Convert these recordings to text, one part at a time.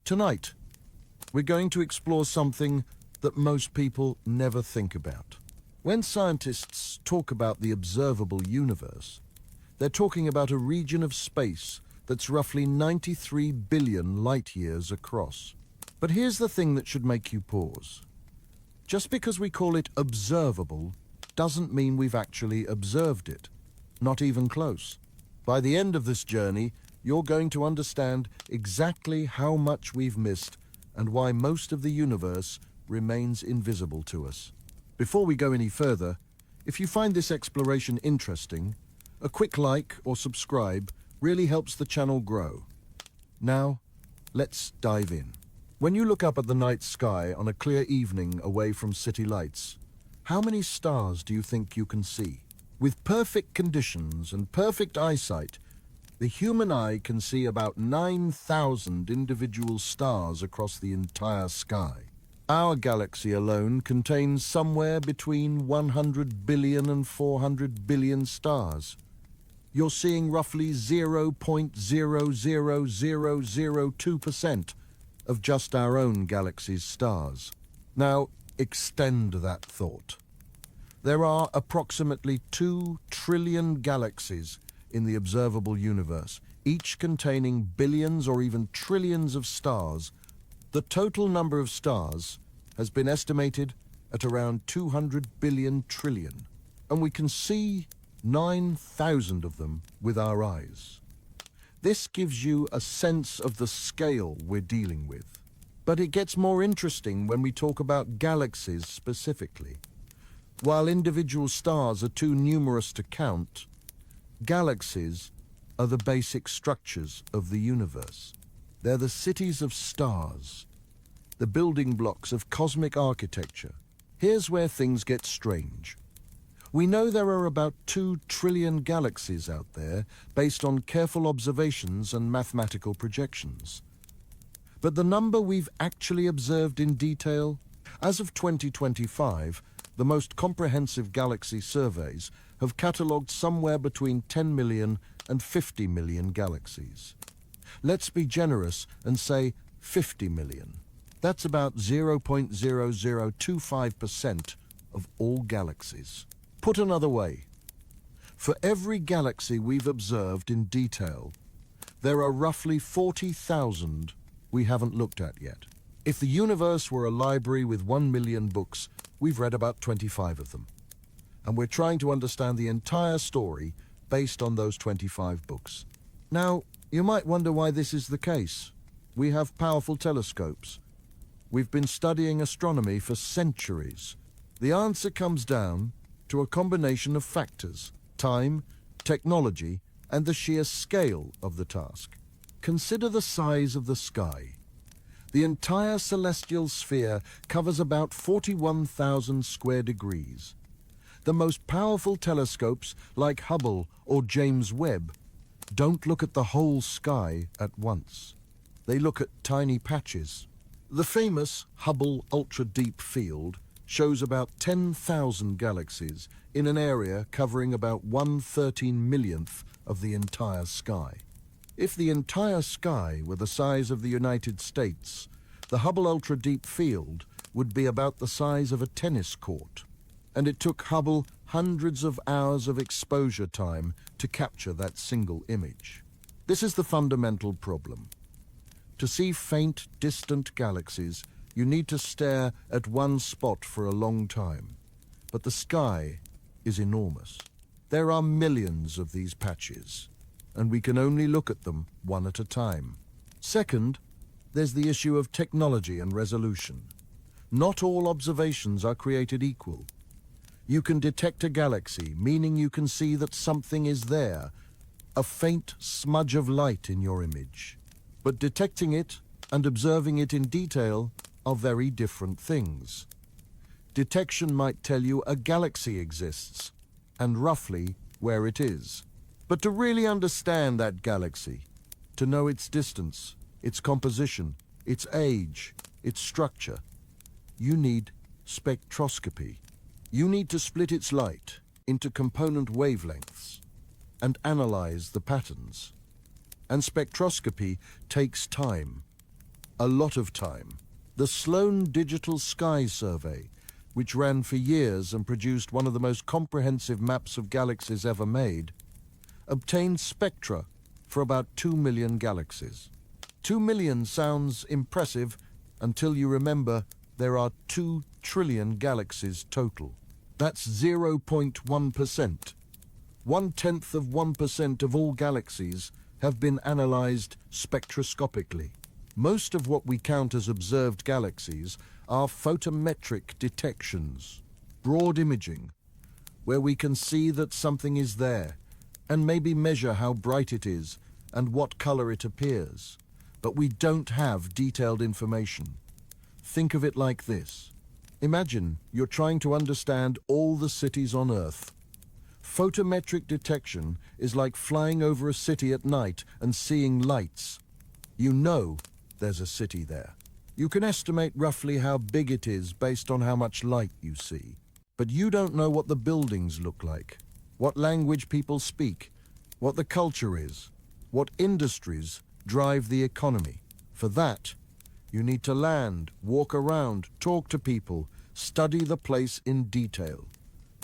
Tonight, we're going to explore something that most people never think about. When scientists talk about the observable universe, they're talking about a region of space that's roughly 93 billion light-years across. But here's the thing that should make you pause. Just because we call it observable doesn't mean we've actually observed it. Not even close. By the end of this journey, you're going to understand exactly how much we've missed and why most of the universe remains invisible to us. Before we go any further, if you find this exploration interesting, a quick like or subscribe really helps the channel grow. Now, let's dive in. When you look up at the night sky on a clear evening away from city lights, how many stars do you think you can see? With perfect conditions and perfect eyesight, the human eye can see about 9,000 individual stars across the entire sky. Our galaxy alone contains somewhere between 100 billion and 400 billion stars. You're seeing roughly 0.00002% of just our own galaxy's stars. Now, extend that thought. There are approximately 2 trillion galaxies in the observable universe, each containing billions or even trillions of stars. The total number of stars has been estimated at around 200 billion trillion, and we can see 9,000 of them with our eyes. This gives you a sense of the scale we're dealing with. But it gets more interesting when we talk about galaxies specifically. While individual stars are too numerous to count, galaxies are the basic structures of the universe. They're the cities of stars, the building blocks of cosmic architecture. Here's where things get strange. We know there are about 2 trillion galaxies out there based on careful observations and mathematical projections. But the number we've actually observed in detail, as of 2025, the most comprehensive galaxy surveys have catalogued somewhere between 10 million and 50 million galaxies. Let's be generous and say 50 million. That's about 0.0025% of all galaxies. Put another way, for every galaxy we've observed in detail, there are roughly 40,000 we haven't looked at yet. If the universe were a library with 1 million books, we've read about 25 of them. And we're trying to understand the entire story based on those 25 books. Now, you might wonder why this is the case. We have powerful telescopes. We've been studying astronomy for centuries. The answer comes down to a combination of factors: time, technology, and the sheer scale of the task. Consider the size of the sky. The entire celestial sphere covers about 41,000 square degrees. The most powerful telescopes, like Hubble or James Webb, don't look at the whole sky at once. They look at tiny patches. The famous Hubble ultra-deep field shows about 10,000 galaxies in an area covering about 1/13 millionth of the entire sky. If the entire sky were the size of the United States, the Hubble ultra-deep field would be about the size of a tennis court. And it took Hubble hundreds of hours of exposure time to capture that single image. This is the fundamental problem. To see faint, distant galaxies, you need to stare at one spot for a long time. But the sky is enormous. There are millions of these patches, and we can only look at them one at a time. Second, there's the issue of technology and resolution. Not all observations are created equal. You can detect a galaxy, meaning you can see that something is there, a faint smudge of light in your image. But detecting it and observing it in detail are very different things. Detection might tell you a galaxy exists, and roughly where it is. But to really understand that galaxy, to know its distance, its composition, its age, its structure, you need spectroscopy. You need to split its light into component wavelengths and analyze the patterns. And spectroscopy takes time. A lot of time. The Sloan Digital Sky Survey, which ran for years and produced one of the most comprehensive maps of galaxies ever made, obtained spectra for about 2 million galaxies. 2 million sounds impressive until you remember there are 2 trillion galaxies total. That's 0.1%. 1/10 of 1% of all galaxies have been analyzed spectroscopically. Most of what we count as observed galaxies are photometric detections, broad imaging, where we can see that something is there and maybe measure how bright it is and what color it appears. But we don't have detailed information. Think of it like this. Imagine you're trying to understand all the cities on Earth. Photometric detection is like flying over a city at night and seeing lights. You know there's a city there. You can estimate roughly how big it is based on how much light you see. But you don't know what the buildings look like, what language people speak, what the culture is, what industries drive the economy. For that, you need to land, walk around, talk to people, study the place in detail.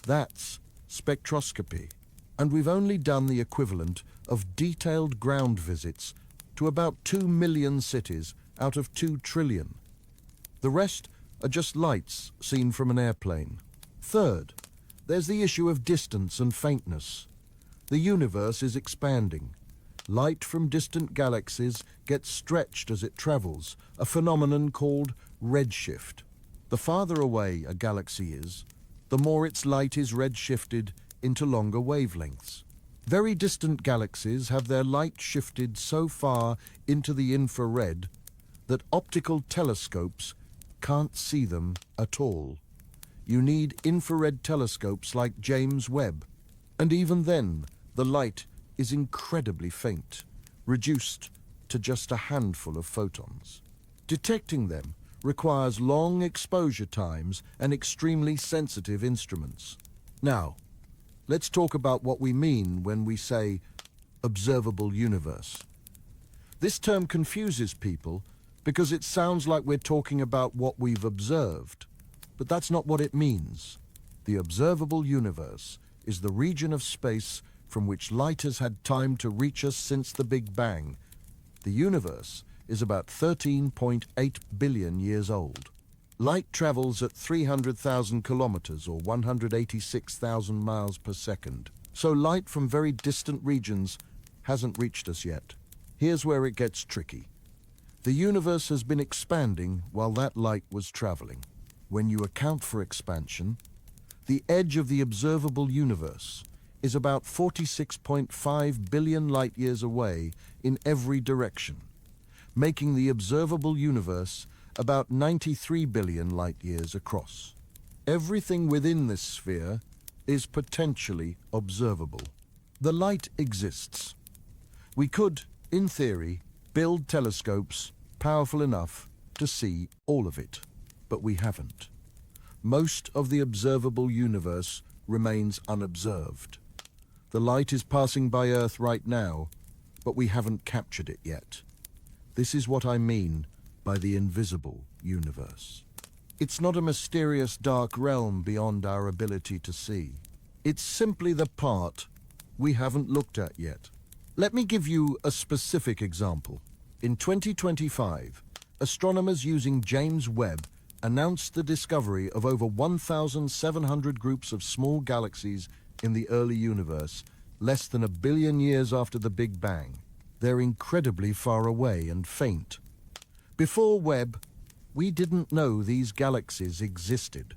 That's spectroscopy. And we've only done the equivalent of detailed ground visits to about 2 million cities out of 2 trillion. The rest are just lights seen from an airplane. Third, there's the issue of distance and faintness. The universe is expanding. Light from distant galaxies gets stretched as it travels, a phenomenon called redshift. The farther away a galaxy is, the more its light is redshifted into longer wavelengths. Very distant galaxies have their light shifted so far into the infrared that optical telescopes can't see them at all. You need infrared telescopes like James Webb, and even then, the light is incredibly faint, reduced to just a handful of photons. Detecting them requires long exposure times and extremely sensitive instruments. Now, let's talk about what we mean when we say observable universe. This term confuses people because it sounds like we're talking about what we've observed, but that's not what it means. The observable universe is the region of space from which light has had time to reach us since the Big Bang. The universe is about 13.8 billion years old. Light travels at 300,000 kilometers or 186,000 miles per second. So light from very distant regions hasn't reached us yet. Here's where it gets tricky. The universe has been expanding while that light was traveling. When you account for expansion, the edge of the observable universe is about 46.5 billion light-years away in every direction, making the observable universe about 93 billion light-years across. Everything within this sphere is potentially observable. The light exists. We could, in theory, build telescopes powerful enough to see all of it, but we haven't. Most of the observable universe remains unobserved. The light is passing by Earth right now, but we haven't captured it yet. This is what I mean by the invisible universe. It's not a mysterious dark realm beyond our ability to see. It's simply the part we haven't looked at yet. Let me give you a specific example. In 2025, astronomers using James Webb announced the discovery of over 1,700 groups of small galaxies in the early universe, less than 1 billion years after the Big Bang. They're incredibly far away and faint. Before Webb, we didn't know these galaxies existed.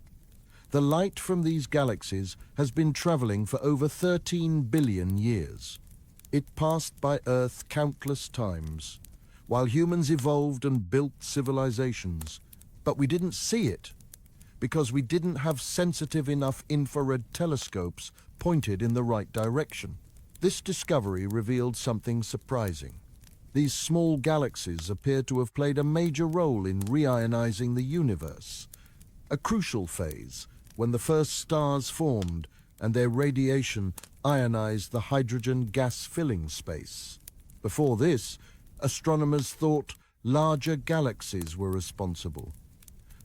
The light from these galaxies has been traveling for over 13 billion years. It passed by Earth countless times, while humans evolved and built civilizations. But we didn't see it, because we didn't have sensitive enough infrared telescopes pointed in the right direction. This discovery revealed something surprising. These small galaxies appear to have played a major role in reionizing the universe, a crucial phase when the first stars formed and their radiation ionized the hydrogen gas filling space. Before this, astronomers thought larger galaxies were responsible.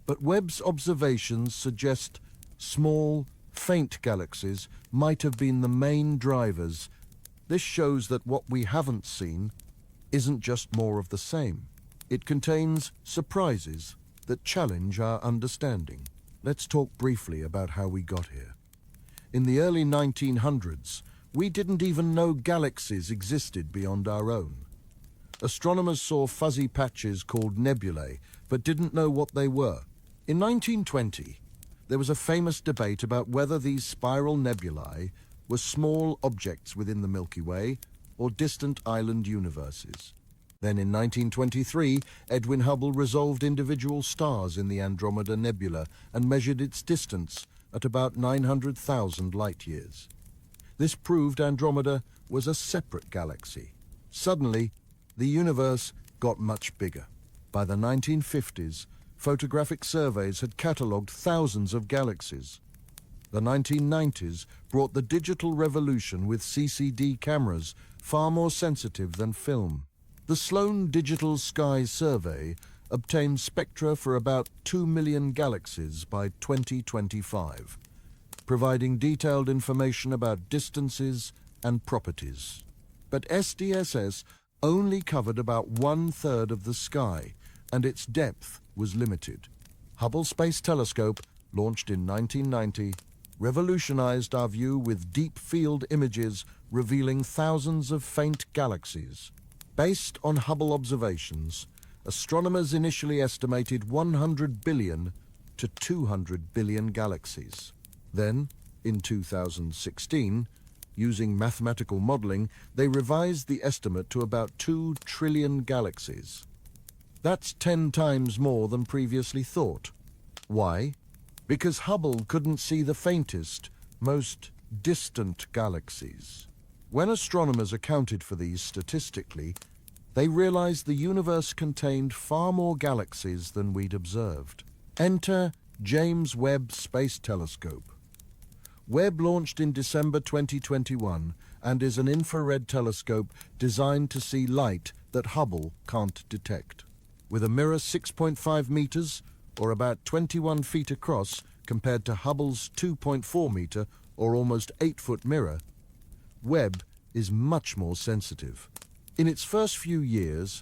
But Webb's observations suggest small, faint galaxies might have been the main drivers. This shows that what we haven't seen isn't just more of the same. It contains surprises that challenge our understanding. Let's talk briefly about how we got here. In the early 1900s, we didn't even know galaxies existed beyond our own. Astronomers saw fuzzy patches called nebulae, but didn't know what they were. In 1920, there was a famous debate about whether these spiral nebulae were small objects within the Milky Way or distant island universes. Then in 1923, Edwin Hubble resolved individual stars in the Andromeda Nebula and measured its distance at about 900,000 light-years. This proved Andromeda was a separate galaxy. Suddenly, the universe got much bigger. By the 1950s, photographic surveys had catalogued thousands of galaxies. The 1990s brought the digital revolution with CCD cameras, far more sensitive than film. The Sloan Digital Sky Survey obtained spectra for about 2 million galaxies by 2025, providing detailed information about distances and properties. But SDSS only covered about 1/3 of the sky, and its depth was limited. Hubble Space Telescope, launched in 1990, revolutionized our view with deep field images revealing thousands of faint galaxies. Based on Hubble observations, astronomers initially estimated 100 billion to 200 billion galaxies. Then, in 2016, using mathematical modeling, they revised the estimate to about 2 trillion galaxies. That's 10 times more than previously thought. Why? Because Hubble couldn't see the faintest, most distant galaxies. When astronomers accounted for these statistically, they realized the universe contained far more galaxies than we'd observed. Enter James Webb Space Telescope. Webb launched in December 2021 and is an infrared telescope designed to see light that Hubble can't detect. With a mirror 6.5 meters, or about 21 feet across, compared to Hubble's 2.4 meter, or almost 8-foot mirror, Webb is much more sensitive. In its first few years,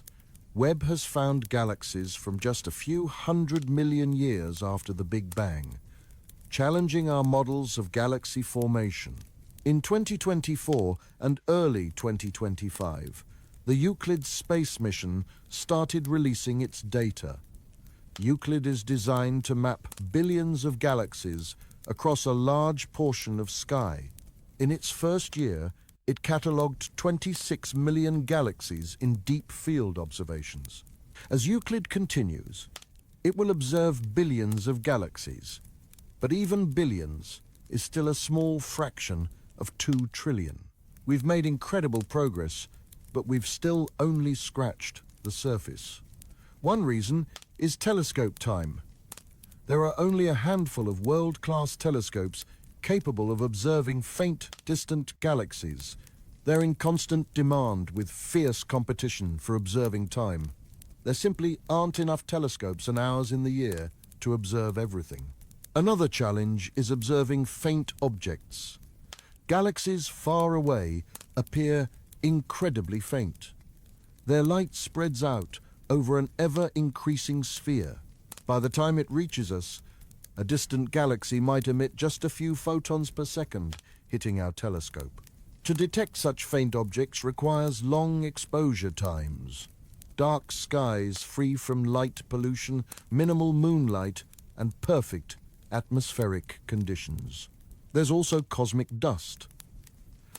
Webb has found galaxies from just a few 100 million years after the Big Bang, challenging our models of galaxy formation. In 2024 and early 2025, the Euclid space mission started releasing its data. Euclid is designed to map billions of galaxies across a large portion of sky. In its first year, it catalogued 26 million galaxies in deep field observations. As Euclid continues, it will observe billions of galaxies, but even billions is still a small fraction of 2 trillion. We've made incredible progress, but we've still only scratched the surface. One reason is telescope time. There are only a handful of world-class telescopes capable of observing faint, distant galaxies. They're in constant demand with fierce competition for observing time. There simply aren't enough telescopes and hours in the year to observe everything. Another challenge is observing faint objects. Galaxies far away appear incredibly faint. Their light spreads out over an ever-increasing sphere. By the time it reaches us, a distant galaxy might emit just a few photons per second, hitting our telescope. To detect such faint objects requires long exposure times, dark skies free from light pollution, minimal moonlight, and perfect atmospheric conditions. There's also cosmic dust.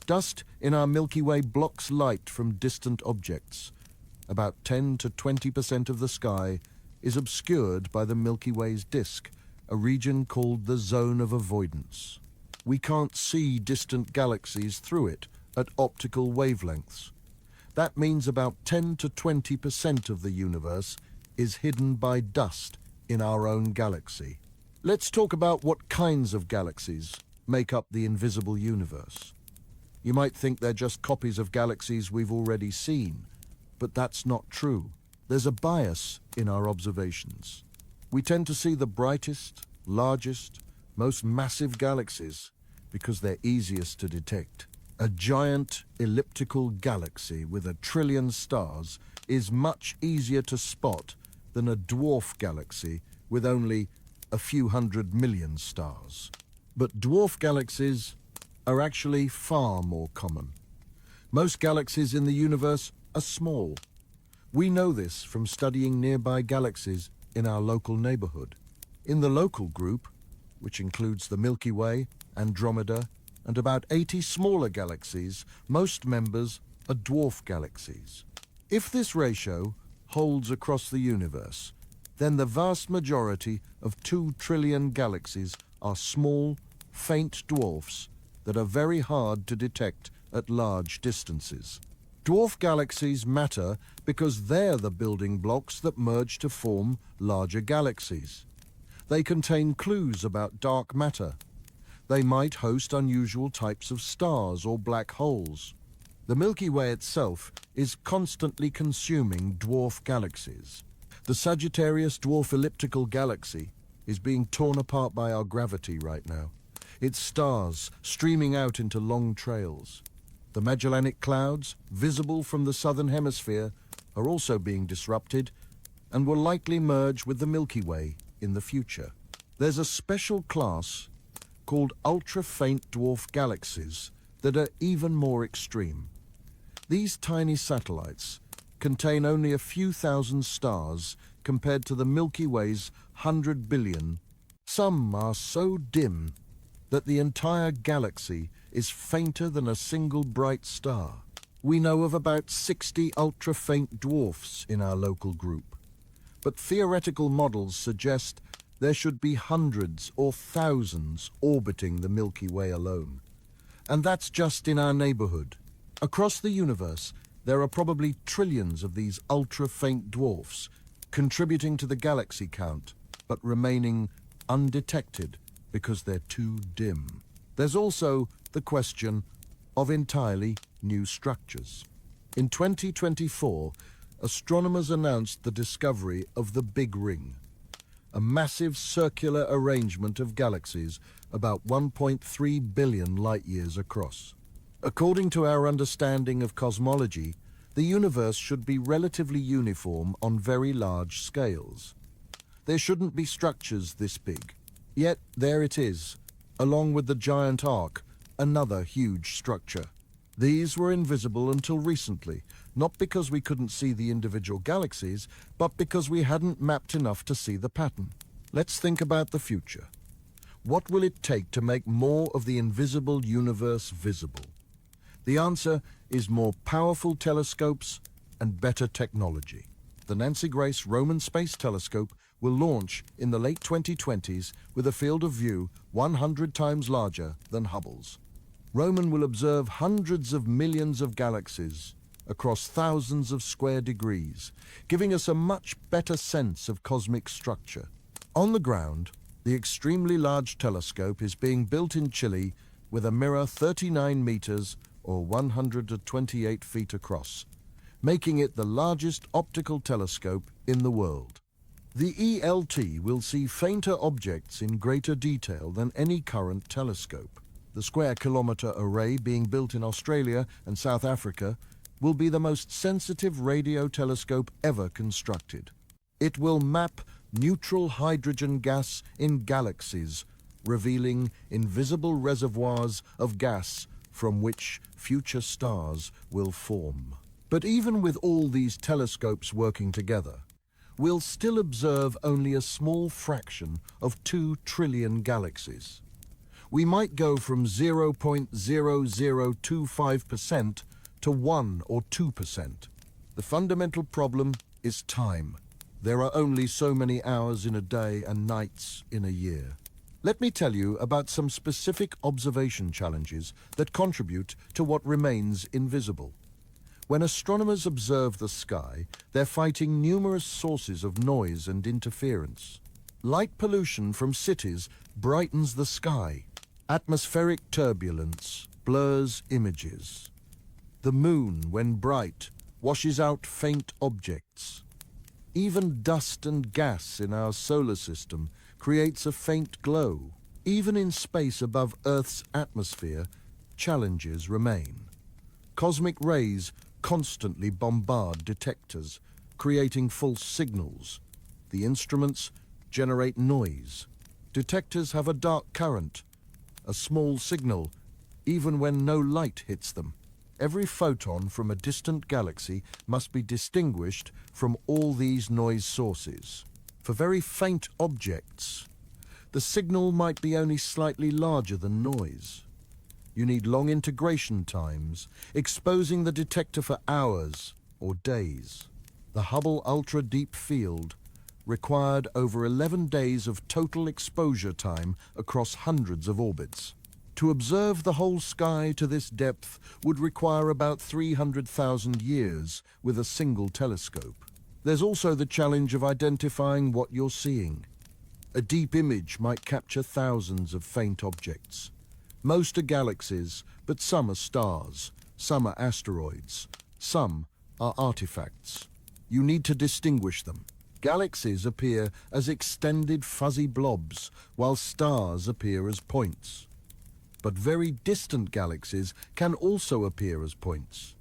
Dust in our Milky Way blocks light from distant objects. About 10 to 20% of the sky is obscured by the Milky Way's disk, a region called the zone of avoidance. We can't see distant galaxies through it at optical wavelengths. That means about 10 to 20% of the universe is hidden by dust in our own galaxy. Let's talk about what kinds of galaxies make up the invisible universe. You might think they're just copies of galaxies we've already seen, but that's not true. There's a bias in our observations. We tend to see the brightest, largest, most massive galaxies because they're easiest to detect. A giant elliptical galaxy with 1 trillion stars is much easier to spot than a dwarf galaxy with only a few 100 million stars. But dwarf galaxies are actually far more common. Most galaxies in the universe are small. We know this from studying nearby galaxies in our local neighborhood. In the local group, which includes the Milky Way, Andromeda, and about 80 smaller galaxies, most members are dwarf galaxies. If this ratio holds across the universe, then the vast majority of 2 trillion galaxies are small, faint dwarfs that are very hard to detect at large distances. Dwarf galaxies matter because they're the building blocks that merge to form larger galaxies. They contain clues about dark matter. They might host unusual types of stars or black holes. The Milky Way itself is constantly consuming dwarf galaxies. The Sagittarius dwarf elliptical galaxy is being torn apart by our gravity right now, its stars streaming out into long trails. The Magellanic Clouds, visible from the southern hemisphere, are also being disrupted and will likely merge with the Milky Way in the future. There's a special class called ultra-faint dwarf galaxies that are even more extreme. These tiny satellites contain only a few thousand stars compared to the Milky Way's 100 billion. Some are so dim that the entire galaxy is fainter than a single bright star. We know of about 60 ultra-faint dwarfs in our local group, but theoretical models suggest there should be hundreds or thousands orbiting the Milky Way alone. And that's just in our neighborhood. Across the universe, there are probably trillions of these ultra-faint dwarfs, contributing to the galaxy count, but remaining undetected because they're too dim. There's also the question of entirely new structures. In 2024, astronomers announced the discovery of the Big Ring, a massive circular arrangement of galaxies about 1.3 billion light-years across. According to our understanding of cosmology, the universe should be relatively uniform on very large scales. There shouldn't be structures this big. Yet there it is, along with the giant arc, another huge structure. These were invisible until recently, not because we couldn't see the individual galaxies, but because we hadn't mapped enough to see the pattern. Let's think about the future. What will it take to make more of the invisible universe visible? The answer is more powerful telescopes and better technology. The Nancy Grace Roman Space Telescope will launch in the late 2020s with a field of view 100 times larger than Hubble's. Roman will observe hundreds of millions of galaxies across thousands of square degrees, giving us a much better sense of cosmic structure. On the ground, the extremely large telescope is being built in Chile with a mirror 39 meters or 128 feet across, making it the largest optical telescope in the world. The ELT will see fainter objects in greater detail than any current telescope. The square-kilometre array being built in Australia and South Africa will be the most sensitive radio telescope ever constructed. It will map neutral hydrogen gas in galaxies, revealing invisible reservoirs of gas from which future stars will form. But even with all these telescopes working together, we'll still observe only a small fraction of 2 trillion galaxies. We might go from 0.0025% to 1 or 2%. The fundamental problem is time. There are only so many hours in a day and nights in a year. Let me tell you about some specific observation challenges that contribute to what remains invisible. When astronomers observe the sky, they're fighting numerous sources of noise and interference. Light pollution from cities brightens the sky. Atmospheric turbulence blurs images. The moon, when bright, washes out faint objects. Even dust and gas in our solar system creates a faint glow. Even in space above Earth's atmosphere, challenges remain. Cosmic rays constantly bombard detectors, creating false signals. The instruments generate noise. Detectors have a dark current, a small signal, even when no light hits them. Every photon from a distant galaxy must be distinguished from all these noise sources. For very faint objects, the signal might be only slightly larger than noise. You need long integration times, exposing the detector for hours or days. The Hubble Ultra Deep Field required over 11 days of total exposure time across hundreds of orbits. To observe the whole sky to this depth would require about 300,000 years with a single telescope. There's also the challenge of identifying what you're seeing. A deep image might capture thousands of faint objects. Most are galaxies, but some are stars, some are asteroids, some are artifacts. You need to distinguish them. Galaxies appear as extended fuzzy blobs, while stars appear as points. But very distant galaxies can also appear as points.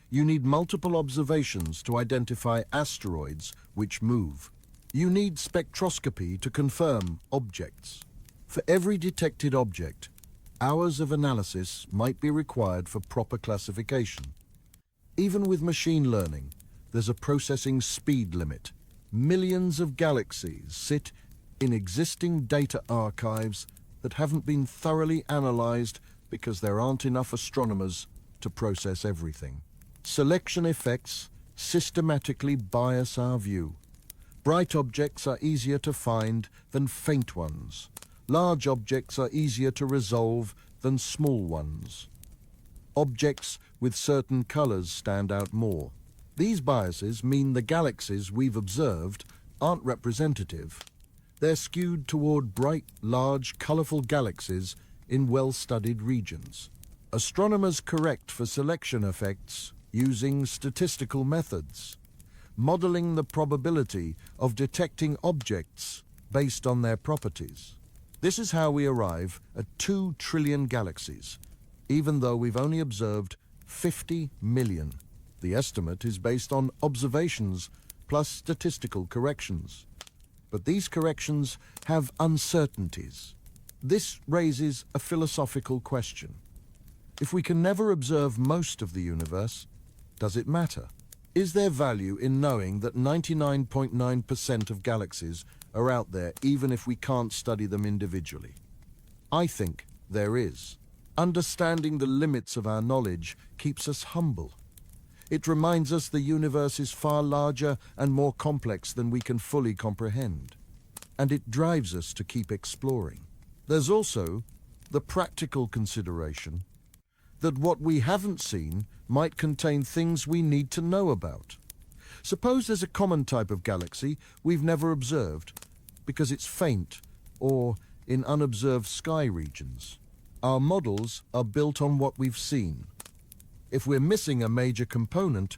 You need multiple observations to identify asteroids which move. You need spectroscopy to confirm objects. For every detected object, hours of analysis might be required for proper classification. Even with machine learning, there's a processing speed limit. Millions of galaxies sit in existing data archives that haven't been thoroughly analyzed because there aren't enough astronomers to process everything. Selection effects systematically bias our view. Bright objects are easier to find than faint ones. Large objects are easier to resolve than small ones. Objects with certain colors stand out more. These biases mean the galaxies we've observed aren't representative. They're skewed toward bright, large, colorful galaxies in well-studied regions. Astronomers correct for selection effects using statistical methods, modeling the probability of detecting objects based on their properties. This is how we arrive at 2 trillion galaxies, even though we've only observed 50 million. The estimate is based on observations plus statistical corrections. But these corrections have uncertainties. This raises a philosophical question. If we can never observe most of the universe, does it matter? Is there value in knowing that 99.9% of galaxies are out there even if we can't study them individually? I think there is. Understanding the limits of our knowledge keeps us humble. It reminds us the universe is far larger and more complex than we can fully comprehend. And it drives us to keep exploring. There's also the practical consideration that what we haven't seen might contain things we need to know about. Suppose there's a common type of galaxy we've never observed because it's faint or in unobserved sky regions. Our models are built on what we've seen. If we're missing a major component,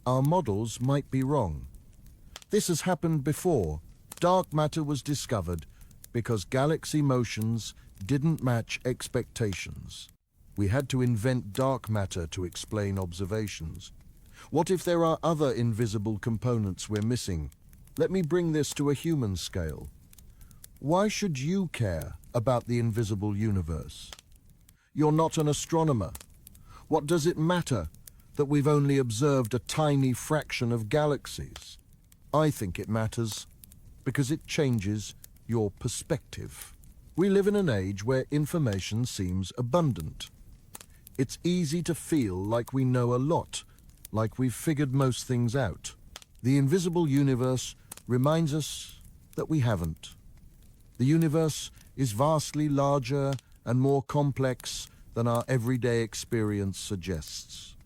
our models might be wrong. This has happened before. Dark matter was discovered because galaxy motions didn't match expectations. We had to invent dark matter to explain observations. What if there are other invisible components we're missing? Let me bring this to a human scale. Why should you care about the invisible universe? You're not an astronomer. What does it matter that we've only observed a tiny fraction of galaxies? I think it matters because it changes your perspective. We live in an age where information seems abundant. It's easy to feel like we know a lot, like we've figured most things out. The invisible universe reminds us that we haven't. The universe is vastly larger and more complex than our everyday experience suggests.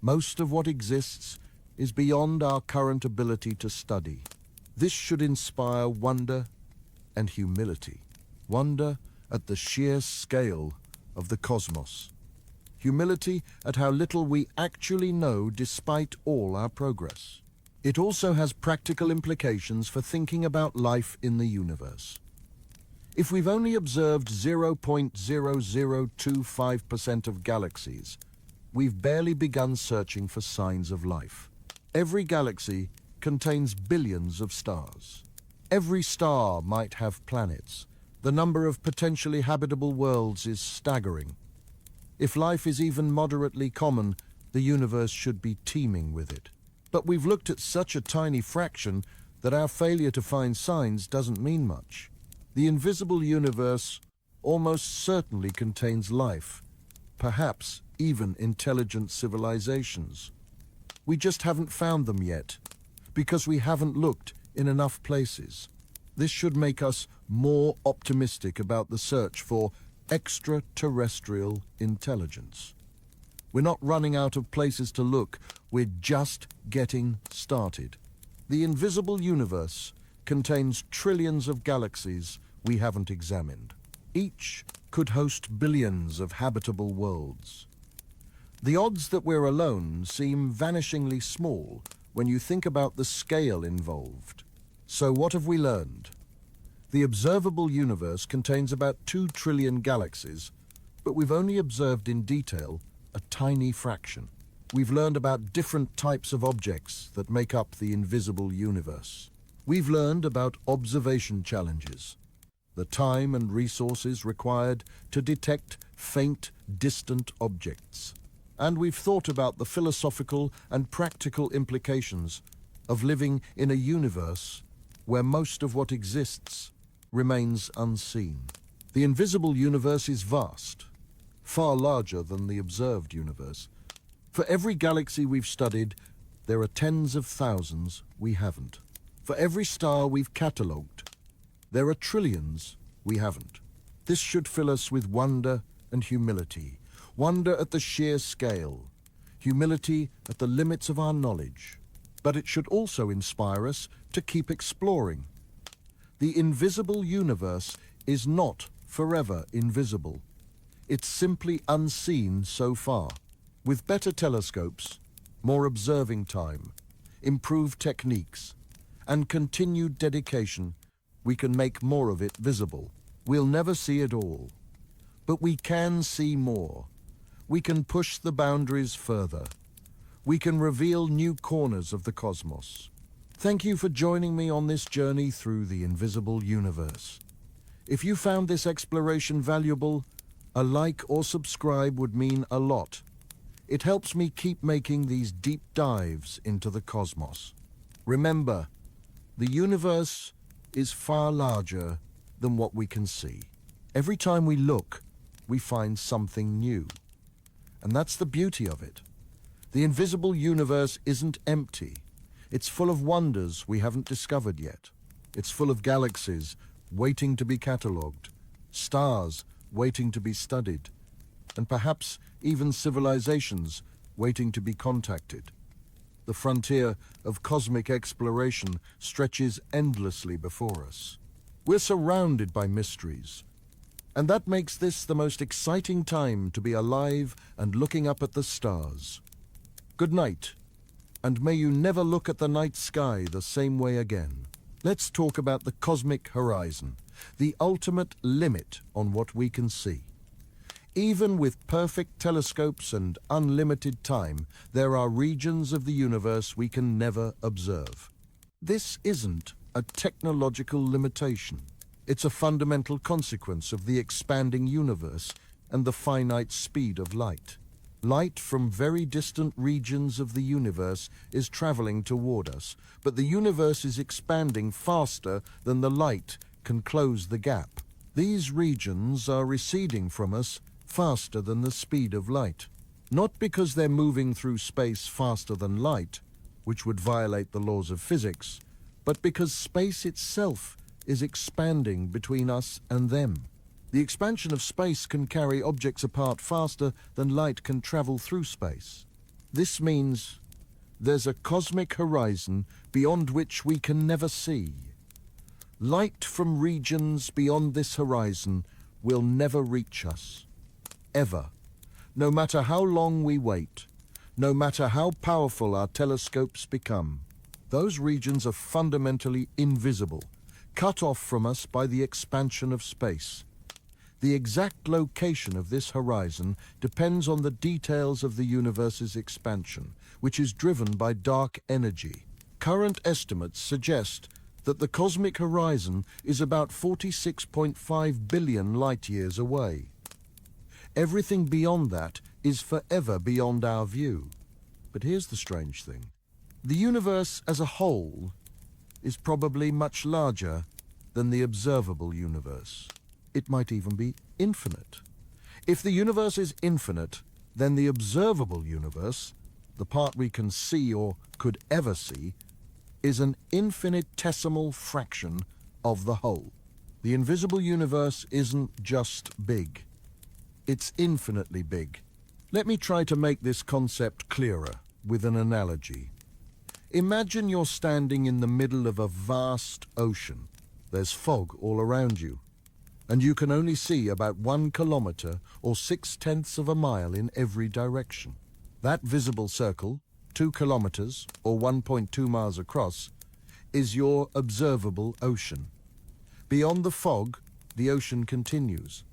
Most of what exists is beyond our current ability to study. This should inspire wonder and humility. Wonder at the sheer scale of the cosmos. Humility at how little we actually know despite all our progress. It also has practical implications for thinking about life in the universe. If we've only observed 0.0025% of galaxies, we've barely begun searching for signs of life. Every galaxy contains billions of stars. Every star might have planets. The number of potentially habitable worlds is staggering. If life is even moderately common, the universe should be teeming with it. But we've looked at such a tiny fraction that our failure to find signs doesn't mean much. The invisible universe almost certainly contains life, perhaps even intelligent civilizations. We just haven't found them yet, because we haven't looked in enough places. This should make us more optimistic about the search for extraterrestrial intelligence. We're not running out of places to look, we're just getting started. The invisible universe contains trillions of galaxies we haven't examined. Each could host billions of habitable worlds. The odds that we're alone seem vanishingly small when you think about the scale involved. So what have we learned? The observable universe contains about 2 trillion galaxies, but we've only observed in detail a tiny fraction. We've learned about different types of objects that make up the invisible universe. We've learned about observation challenges, the time and resources required to detect faint, distant objects. And we've thought about the philosophical and practical implications of living in a universe where most of what exists remains unseen. The invisible universe is vast, far larger than the observed universe. For every galaxy we've studied, there are tens of thousands we haven't. For every star we've catalogued, there are trillions we haven't. This should fill us with wonder and humility. Wonder at the sheer scale, humility at the limits of our knowledge. But it should also inspire us to keep exploring. The invisible universe is not forever invisible. It's simply unseen so far. With better telescopes, more observing time, improved techniques, and continued dedication, we can make more of it visible. We'll never see it all, but we can see more. We can push the boundaries further. We can reveal new corners of the cosmos. Thank you for joining me on this journey through the invisible universe. If you found this exploration valuable, a like or subscribe would mean a lot. It helps me keep making these deep dives into the cosmos. Remember, the universe is far larger than what we can see. Every time we look, we find something new. And that's the beauty of it. The invisible universe isn't empty. It's full of wonders we haven't discovered yet. It's full of galaxies waiting to be catalogued, stars waiting to be studied, and perhaps even civilizations waiting to be contacted. The frontier of cosmic exploration stretches endlessly before us. We're surrounded by mysteries, and that makes this the most exciting time to be alive and looking up at the stars. Good night, and may you never look at the night sky the same way again. Let's talk about the cosmic horizon, the ultimate limit on what we can see. Even with perfect telescopes and unlimited time, there are regions of the universe we can never observe. This isn't a technological limitation. It's a fundamental consequence of the expanding universe and the finite speed of light. Light from very distant regions of the universe is traveling toward us, but the universe is expanding faster than the light can close the gap. These regions are receding from us faster than the speed of light. Not because they're moving through space faster than light, which would violate the laws of physics, but because space itself is expanding between us and them. The expansion of space can carry objects apart faster than light can travel through space. This means there's a cosmic horizon beyond which we can never see. Light from regions beyond this horizon will never reach us. Ever. No matter how long we wait, no matter how powerful our telescopes become. Those regions are fundamentally invisible, cut off from us by the expansion of space. The exact location of this horizon depends on the details of the universe's expansion, which is driven by dark energy. Current estimates suggest that the cosmic horizon is about 46.5 billion light-years away. Everything beyond that is forever beyond our view. But here's the strange thing. The universe as a whole is probably much larger than the observable universe. It might even be infinite. If the universe is infinite, then the observable universe, the part we can see or could ever see, is an infinitesimal fraction of the whole. The invisible universe isn't just big. It's infinitely big. Let me try to make this concept clearer with an analogy. Imagine you're standing in the middle of a vast ocean. There's fog all around you, and you can only see about 1 kilometer or 6/10 of a mile in every direction. That visible circle, 2 kilometers or 1.2 miles across, is your observable ocean. Beyond the fog, the ocean continues.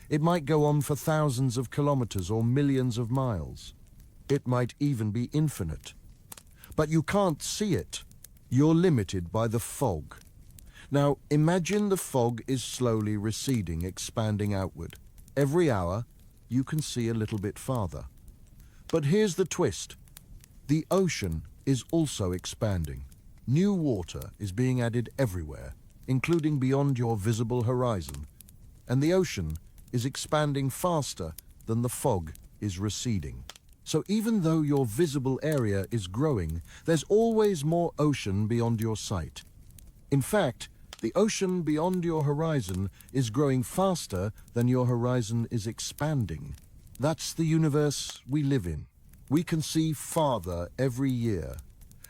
It might go on for thousands of kilometers or millions of miles. It might even be infinite. But you can't see it. You're limited by the fog. Now, imagine the fog is slowly receding, expanding outward. Every hour, you can see a little bit farther. But here's the twist. The ocean is also expanding. New water is being added everywhere, including beyond your visible horizon. And the ocean is expanding faster than the fog is receding. So even though your visible area is growing, there's always more ocean beyond your sight. In fact, the ocean beyond your horizon is growing faster than your horizon is expanding. That's the universe we live in. We can see farther every year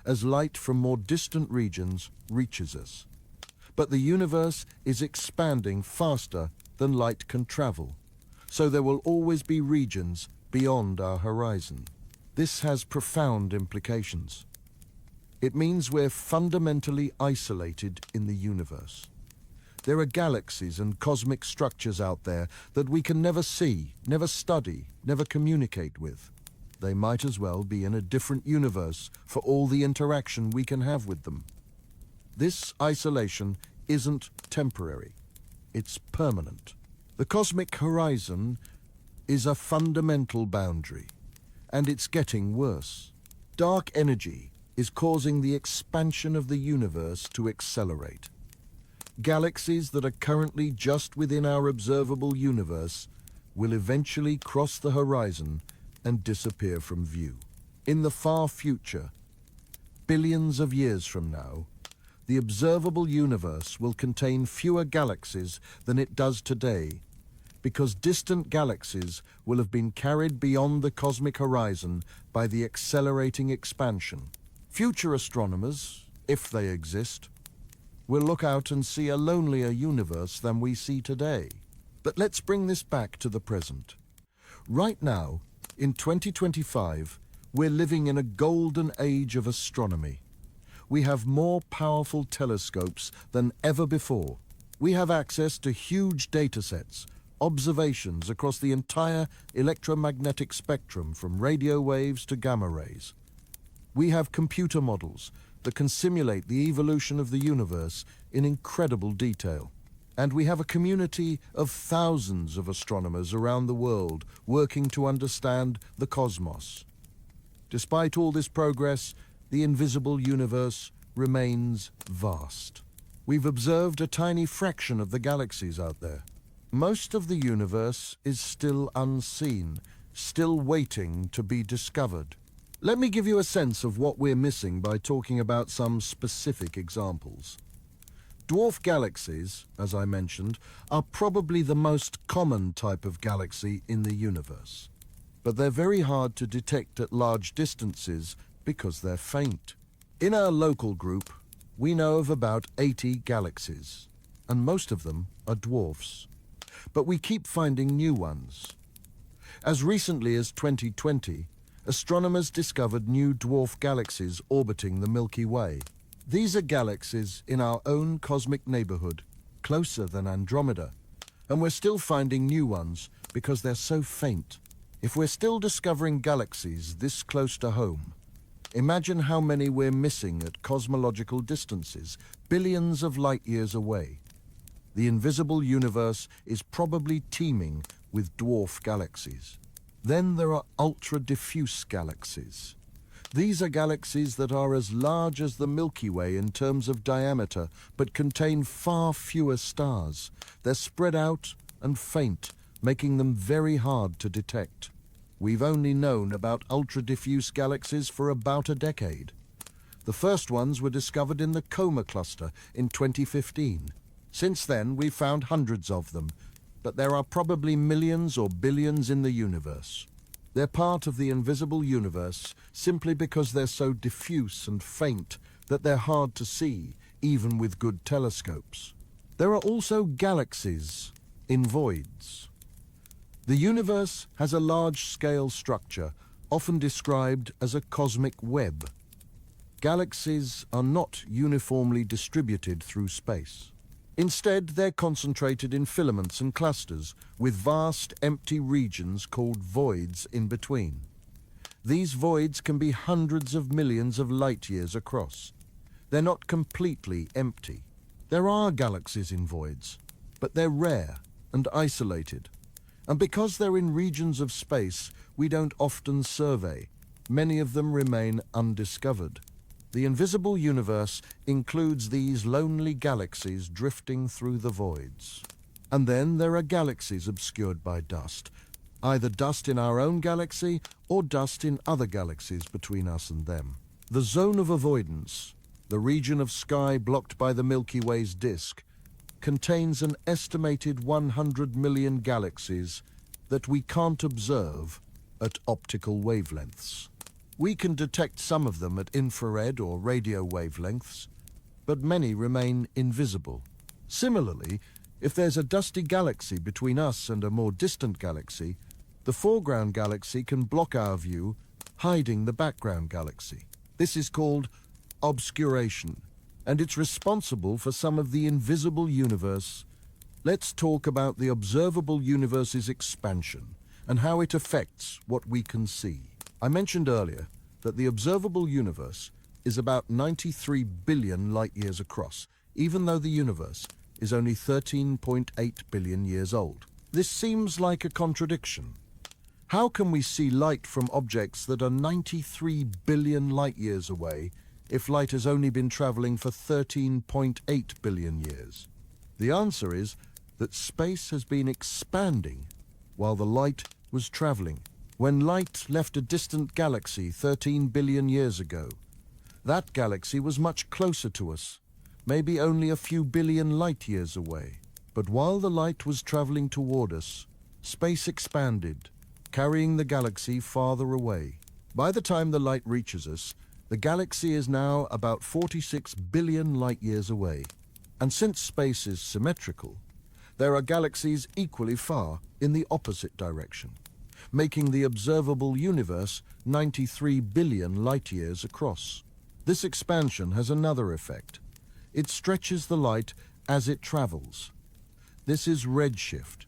as light from more distant regions reaches us. But the universe is expanding faster than light can travel, so there will always be regions beyond our horizon. This has profound implications. It means we're fundamentally isolated in the universe. There are galaxies and cosmic structures out there that we can never see, never study, never communicate with. They might as well be in a different universe for all the interaction we can have with them. This isolation isn't temporary. It's permanent. The cosmic horizon is a fundamental boundary, and it's getting worse. Dark energy is causing the expansion of the universe to accelerate. Galaxies that are currently just within our observable universe will eventually cross the horizon and disappear from view. In the far future, billions of years from now, the observable universe will contain fewer galaxies than it does today, because distant galaxies will have been carried beyond the cosmic horizon by the accelerating expansion. Future astronomers, if they exist, will look out and see a lonelier universe than we see today. But let's bring this back to the present. Right now, in 2025, we're living in a golden age of astronomy. We have more powerful telescopes than ever before. We have access to huge datasets, observations across the entire electromagnetic spectrum from radio waves to gamma rays. We have computer models that can simulate the evolution of the universe in incredible detail. And we have a community of thousands of astronomers around the world working to understand the cosmos. Despite all this progress, the invisible universe remains vast. We've observed a tiny fraction of the galaxies out there. Most of the universe is still unseen, still waiting to be discovered. Let me give you a sense of what we're missing by talking about some specific examples. Dwarf galaxies, as I mentioned, are probably the most common type of galaxy in the universe. But they're very hard to detect at large distances because they're faint. In our local group, we know of about 80 galaxies, and most of them are dwarfs. But we keep finding new ones. As recently as 2020, astronomers discovered new dwarf galaxies orbiting the Milky Way. These are galaxies in our own cosmic neighborhood, closer than Andromeda, and we're still finding new ones because they're so faint. If we're still discovering galaxies this close to home, imagine how many we're missing at cosmological distances, billions of light years away. The invisible universe is probably teeming with dwarf galaxies. Then there are ultra-diffuse galaxies. These are galaxies that are as large as the Milky Way in terms of diameter, but contain far fewer stars. They're spread out and faint, making them very hard to detect. We've only known about ultra-diffuse galaxies for about a decade. The first ones were discovered in the Coma cluster in 2015. Since then, we've found hundreds of them, but there are probably millions or billions in the universe. They're part of the invisible universe simply because they're so diffuse and faint that they're hard to see, even with good telescopes. There are also galaxies in voids. The universe has a large-scale structure, often described as a cosmic web. Galaxies are not uniformly distributed through space. Instead, they're concentrated in filaments and clusters, with vast empty regions called voids in between. These voids can be hundreds of millions of light-years across. They're not completely empty. There are galaxies in voids, but they're rare and isolated. And because they're in regions of space we don't often survey, many of them remain undiscovered. The invisible universe includes these lonely galaxies drifting through the voids. And then there are galaxies obscured by dust, either dust in our own galaxy or dust in other galaxies between us and them. The zone of avoidance, the region of sky blocked by the Milky Way's disk, contains an estimated 100 million galaxies that we can't observe at optical wavelengths. We can detect some of them at infrared or radio wavelengths, but many remain invisible. Similarly, if there's a dusty galaxy between us and a more distant galaxy, the foreground galaxy can block our view, hiding the background galaxy. This is called obscuration, and it's responsible for some of the invisible universe. Let's talk about the observable universe's expansion and how it affects what we can see. I mentioned earlier that the observable universe is about 93 billion light-years across, even though the universe is only 13.8 billion years old. This seems like a contradiction. How can we see light from objects that are 93 billion light-years away if light has only been traveling for 13.8 billion years? The answer is that space has been expanding while the light was traveling. When light left a distant galaxy 13 billion years ago, that galaxy was much closer to us, maybe only a few billion light-years away. But while the light was traveling toward us, space expanded, carrying the galaxy farther away. By the time the light reaches us, the galaxy is now about 46 billion light-years away. And since space is symmetrical, there are galaxies equally far in the opposite direction, making the observable universe 93 billion light-years across. This expansion has another effect. It stretches the light as it travels. This is redshift.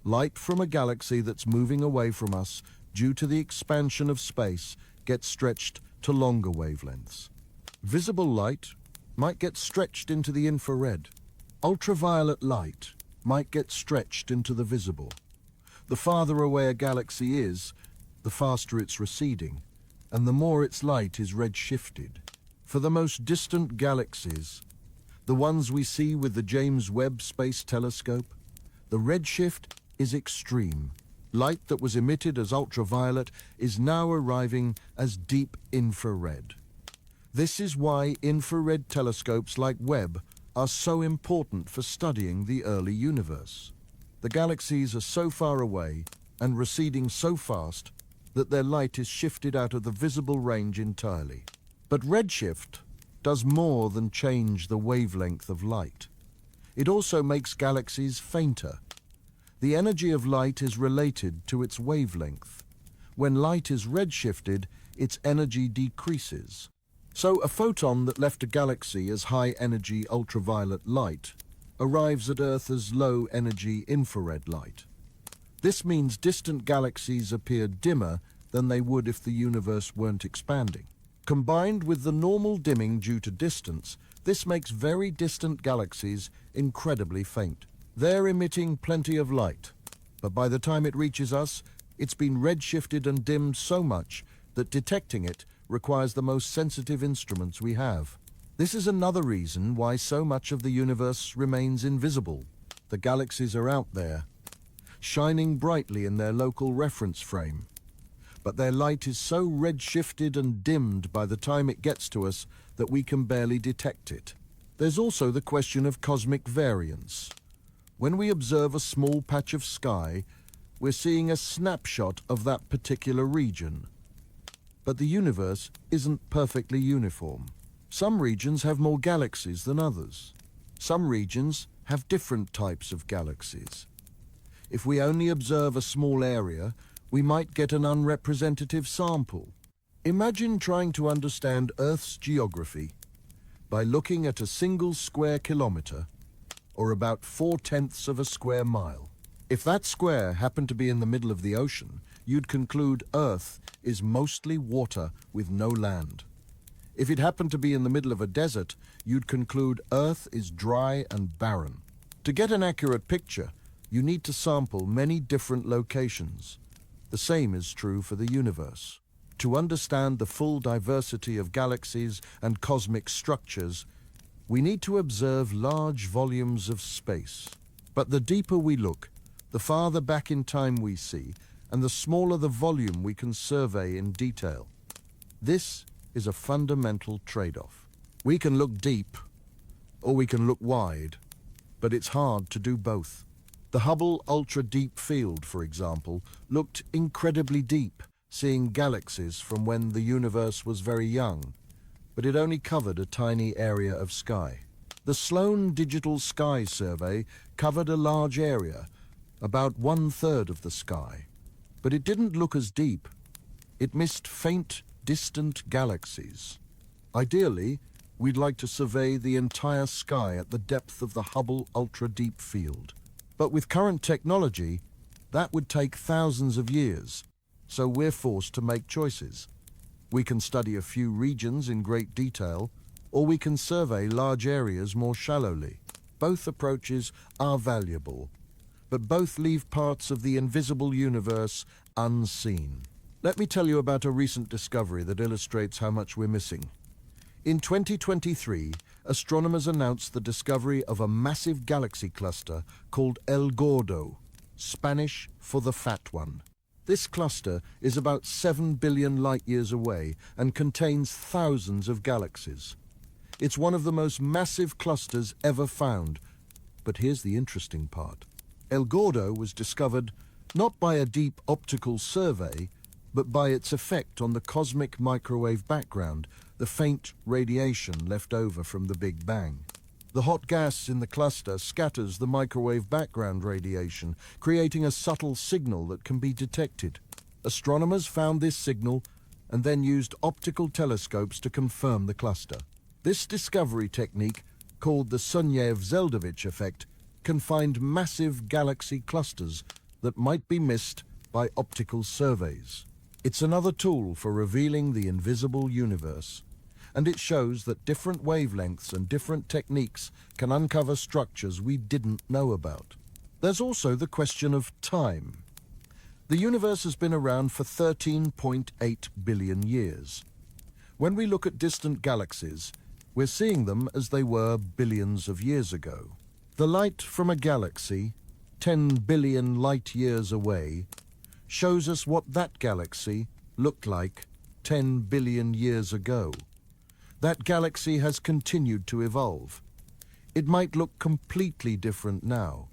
Light from a galaxy that's moving away from us due to the expansion of space gets stretched to longer wavelengths. Visible light might get stretched into the infrared. Ultraviolet light might get stretched into the visible. The farther away a galaxy is, the faster it's receding, and the more its light is redshifted. For the most distant galaxies, the ones we see with the James Webb Space Telescope, the redshift is extreme. Light that was emitted as ultraviolet is now arriving as deep infrared. This is why infrared telescopes like Webb are so important for studying the early universe. The galaxies are so far away and receding so fast that their light is shifted out of the visible range entirely. But redshift does more than change the wavelength of light. It also makes galaxies fainter. The energy of light is related to its wavelength. When light is redshifted, its energy decreases. So a photon that left a galaxy as high-energy ultraviolet light arrives at Earth as low-energy infrared light. This means distant galaxies appear dimmer than they would if the universe weren't expanding. Combined with the normal dimming due to distance, this makes very distant galaxies incredibly faint. They're emitting plenty of light, but by the time it reaches us, it's been redshifted and dimmed so much that detecting it requires the most sensitive instruments we have. This is another reason why so much of the universe remains invisible. The galaxies are out there, shining brightly in their local reference frame. But their light is so redshifted and dimmed by the time it gets to us that we can barely detect it. There's also the question of cosmic variance. When we observe a small patch of sky, we're seeing a snapshot of that particular region. But the universe isn't perfectly uniform. Some regions have more galaxies than others. Some regions have different types of galaxies. If we only observe a small area, we might get an unrepresentative sample. Imagine trying to understand Earth's geography by looking at a single square kilometer, or about 4/10 of a square mile. If that square happened to be in the middle of the ocean, you'd conclude Earth is mostly water with no land. If it happened to be in the middle of a desert, you'd conclude Earth is dry and barren. To get an accurate picture, you need to sample many different locations. The same is true for the universe. To understand the full diversity of galaxies and cosmic structures, we need to observe large volumes of space. But the deeper we look, the farther back in time we see, and the smaller the volume we can survey in detail. This is a fundamental trade-off. We can look deep, or we can look wide, but it's hard to do both. The Hubble Ultra Deep Field, for example, looked incredibly deep, seeing galaxies from when the universe was very young, but it only covered a tiny area of sky. The Sloan Digital Sky Survey covered a large area, about 1/3 of the sky, but it didn't look as deep. It missed faint, distant galaxies. Ideally, we'd like to survey the entire sky at the depth of the Hubble Ultra Deep Field. But with current technology, that would take thousands of years, so we're forced to make choices. We can study a few regions in great detail, or we can survey large areas more shallowly. Both approaches are valuable, but both leave parts of the invisible universe unseen. Let me tell you about a recent discovery that illustrates how much we're missing. In 2023, astronomers announced the discovery of a massive galaxy cluster called El Gordo, Spanish for the Fat One. This cluster is about 7 billion light-years away and contains thousands of galaxies. It's one of the most massive clusters ever found. But here's the interesting part. El Gordo was discovered not by a deep optical survey, but by its effect on the cosmic microwave background, the faint radiation left over from the Big Bang. The hot gas in the cluster scatters the microwave background radiation, creating a subtle signal that can be detected. Astronomers found this signal and then used optical telescopes to confirm the cluster. This discovery technique, called the Sunyaev-Zeldovich effect, can find massive galaxy clusters that might be missed by optical surveys. It's another tool for revealing the invisible universe, and it shows that different wavelengths and different techniques can uncover structures we didn't know about. There's also the question of time. The universe has been around for 13.8 billion years. When we look at distant galaxies, we're seeing them as they were billions of years ago. The light from a galaxy, 10 billion light-years away, shows us what that galaxy looked like 10 billion years ago. That galaxy has continued to evolve. It might look completely different now.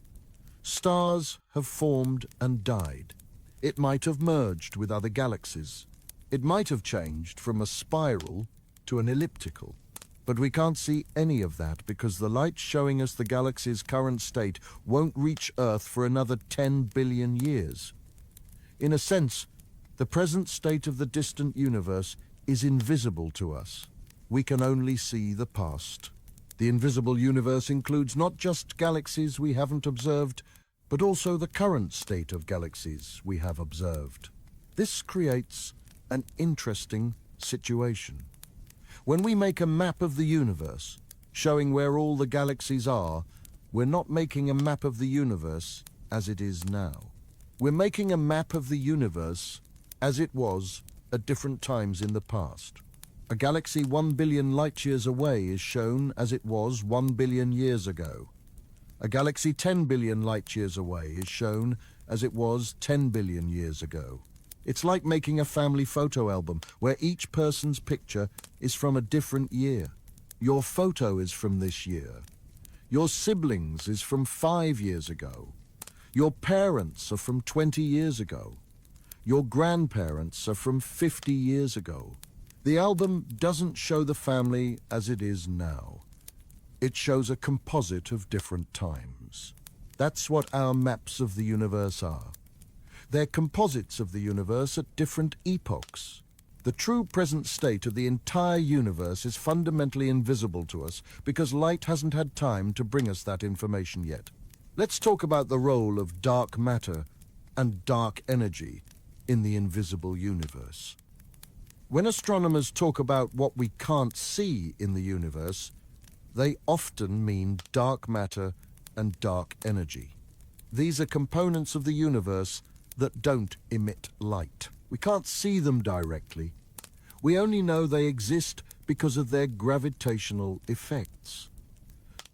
Stars have formed and died. It might have merged with other galaxies. It might have changed from a spiral to an elliptical. But we can't see any of that because the light showing us the galaxy's current state won't reach Earth for another 10 billion years. In a sense, The present state of the distant universe is invisible to us. We can only see the past. The invisible universe includes not just galaxies we haven't observed, but also the current state of galaxies we have observed. This creates an interesting situation. When we make a map of the universe, showing where all the galaxies are, we're not making a map of the universe as it is now. We're making a map of the universe as it was at different times in the past. A galaxy 1 billion light-years away is shown as it was 1 billion years ago. A galaxy 10 billion light-years away is shown as it was 10 billion years ago. It's like making a family photo album where each person's picture is from a different year. Your photo is from this year. Your siblings is from 5 years ago. Your parents are from 20 years ago. Your grandparents are from 50 years ago. The album doesn't show the family as it is now. It shows a composite of different times. That's what our maps of the universe are. They're composites of the universe at different epochs. The true present state of the entire universe is fundamentally invisible to us because light hasn't had time to bring us that information yet. Let's talk about the role of dark matter and dark energy in the invisible universe. When astronomers talk about what we can't see in the universe, they often mean dark matter and dark energy. These are components of the universe that don't emit light. We can't see them directly. We only know they exist because of their gravitational effects.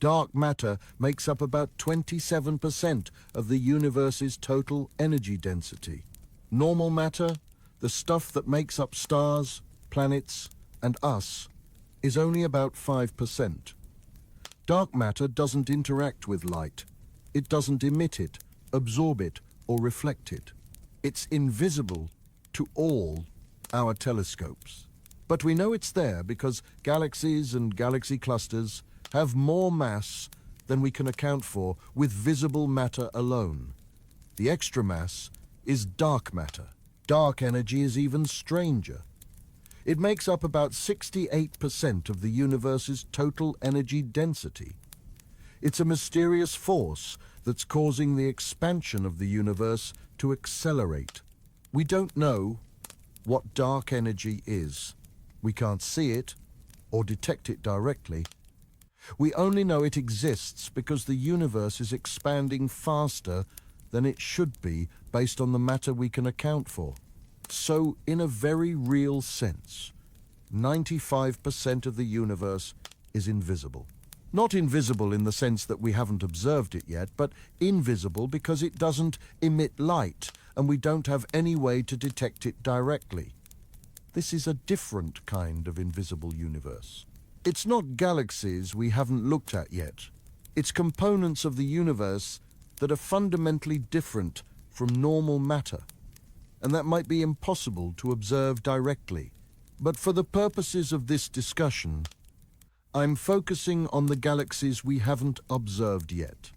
Dark matter makes up about 27% of the universe's total energy density. Normal matter, the stuff that makes up stars, planets, and us, is only about 5%. Dark matter doesn't interact with light. It doesn't emit it, absorb it, or reflect it. It's invisible to all our telescopes. But we know it's there because galaxies and galaxy clusters have more mass than we can account for with visible matter alone. The extra mass is dark matter. Dark energy is even stranger. It makes up about 68% of the universe's total energy density. It's a mysterious force that's causing the expansion of the universe to accelerate. We don't know what dark energy is. We can't see it or detect it directly. We only know it exists because the universe is expanding faster than it should be based on the matter we can account for. So, in a very real sense, 95% of the universe is invisible. Not invisible in the sense that we haven't observed it yet, but invisible because it doesn't emit light and we don't have any way to detect it directly. This is a different kind of invisible universe. It's not galaxies we haven't looked at yet. It's components of the universe that are fundamentally different from normal matter, and that might be impossible to observe directly. But for the purposes of this discussion, I'm focusing on the galaxies we haven't observed yet.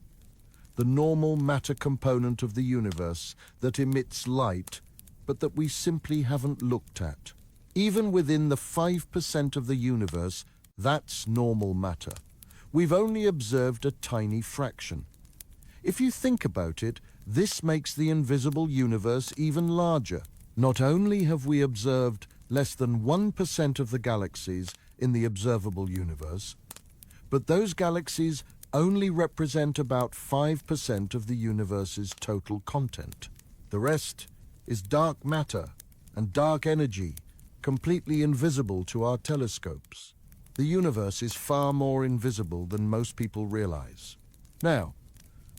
The normal matter component of the universe that emits light, but that we simply haven't looked at. Even within the 5% of the universe, that's normal matter. We've only observed a tiny fraction. If you think about it, this makes the invisible universe even larger. Not only have we observed less than 1% of the galaxies in the observable universe, but those galaxies only represent about 5% of the universe's total content. The rest is dark matter and dark energy, completely invisible to our telescopes. The universe is far more invisible than most people realize. Now,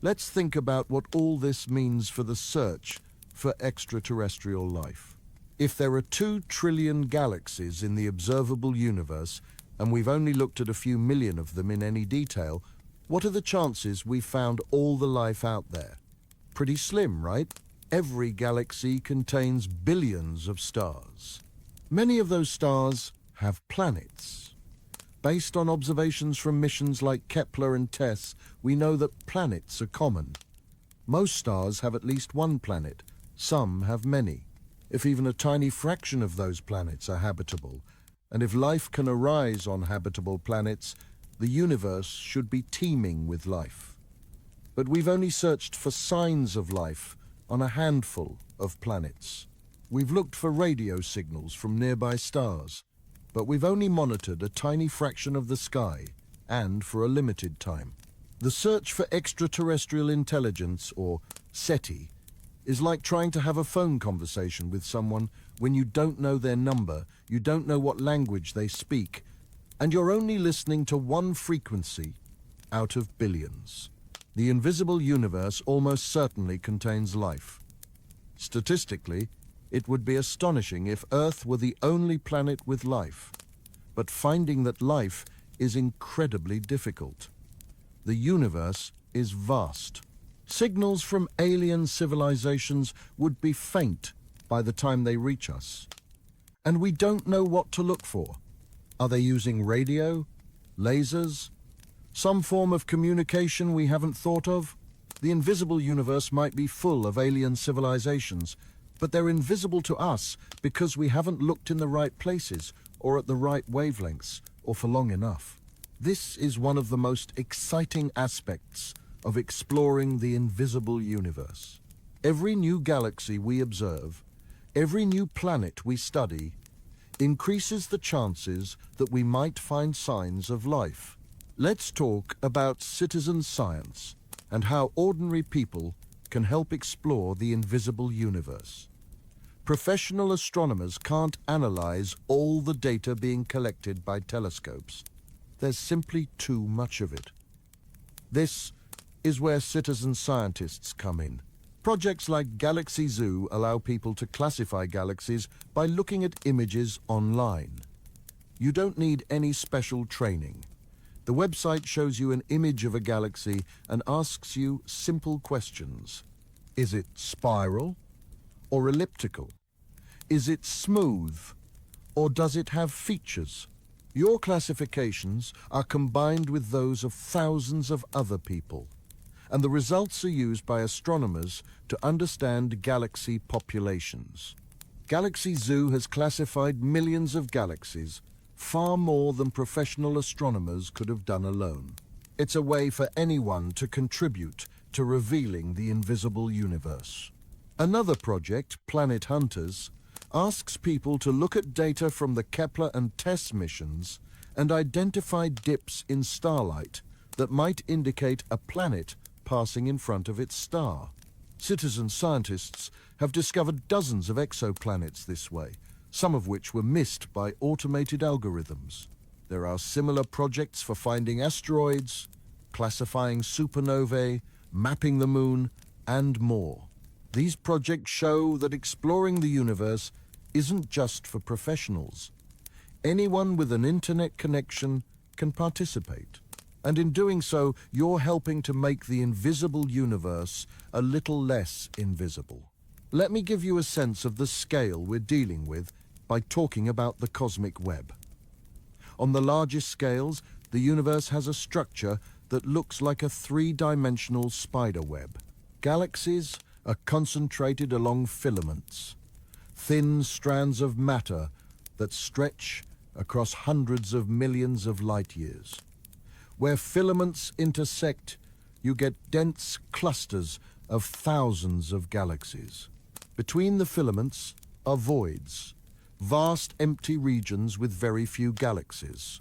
let's think about what all this means for the search for extraterrestrial life. If there are 2 trillion galaxies in the observable universe, and we've only looked at a few million of them in any detail, what are the chances we've found all the life out there? Pretty slim, right? Every galaxy contains billions of stars. Many of those stars have planets. Based on observations from missions like Kepler and TESS, we know that planets are common. Most stars have at least one planet. Some have many. if even a tiny fraction of those planets are habitable, and if life can arise on habitable planets, the universe should be teeming with life. But we've only searched for signs of life on a handful of planets. We've looked for radio signals from nearby stars, but we've only monitored a tiny fraction of the sky, and for a limited time. The search for extraterrestrial intelligence, or SETI, is like trying to have a phone conversation with someone when you don't know their number, you don't know what language they speak, and you're only listening to one frequency out of billions. The invisible universe almost certainly contains life. Statistically, it would be astonishing if Earth were the only planet with life, but finding that life is incredibly difficult. The universe is vast. Signals from alien civilizations would be faint by the time they reach us. And we don't know what to look for. Are they using radio, lasers, some form of communication we haven't thought of? The invisible universe might be full of alien civilizations, but they're invisible to us because we haven't looked in the right places or at the right wavelengths or for long enough. This is one of the most exciting aspects of exploring the invisible universe. Every new galaxy we observe, every new planet we study, increases the chances that we might find signs of life. Let's talk about citizen science and how ordinary people can help explore the invisible universe. Professional astronomers can't analyze all the data being collected by telescopes. There's simply too much of it. This is where citizen scientists come in. Projects like Galaxy Zoo allow people to classify galaxies by looking at images online. You don't need any special training. The website shows you an image of a galaxy and asks you simple questions. Is it spiral or elliptical? Is it smooth or does it have features? Your classifications are combined with those of thousands of other people, and the results are used by astronomers to understand galaxy populations. Galaxy Zoo has classified millions of galaxies, far more than professional astronomers could have done alone. It's a way for anyone to contribute to revealing the invisible universe. Another project, Planet Hunters, asks people to look at data from the Kepler and TESS missions and identify dips in starlight that might indicate a planet passing in front of its star. Citizen scientists have discovered dozens of exoplanets this way, some of which were missed by automated algorithms. There are similar projects for finding asteroids, classifying supernovae, mapping the moon, and more. These projects show that exploring the universe isn't just for professionals. Anyone with an internet connection can participate. And in doing so, you're helping to make the invisible universe a little less invisible. Let me give you a sense of the scale we're dealing with by talking about the cosmic web. On the largest scales, the universe has a structure that looks like a three-dimensional spider web. Galaxies are concentrated along filaments, thin strands of matter that stretch across hundreds of millions of light years. Where filaments intersect, you get dense clusters of thousands of galaxies. Between the filaments are voids, vast empty regions with very few galaxies.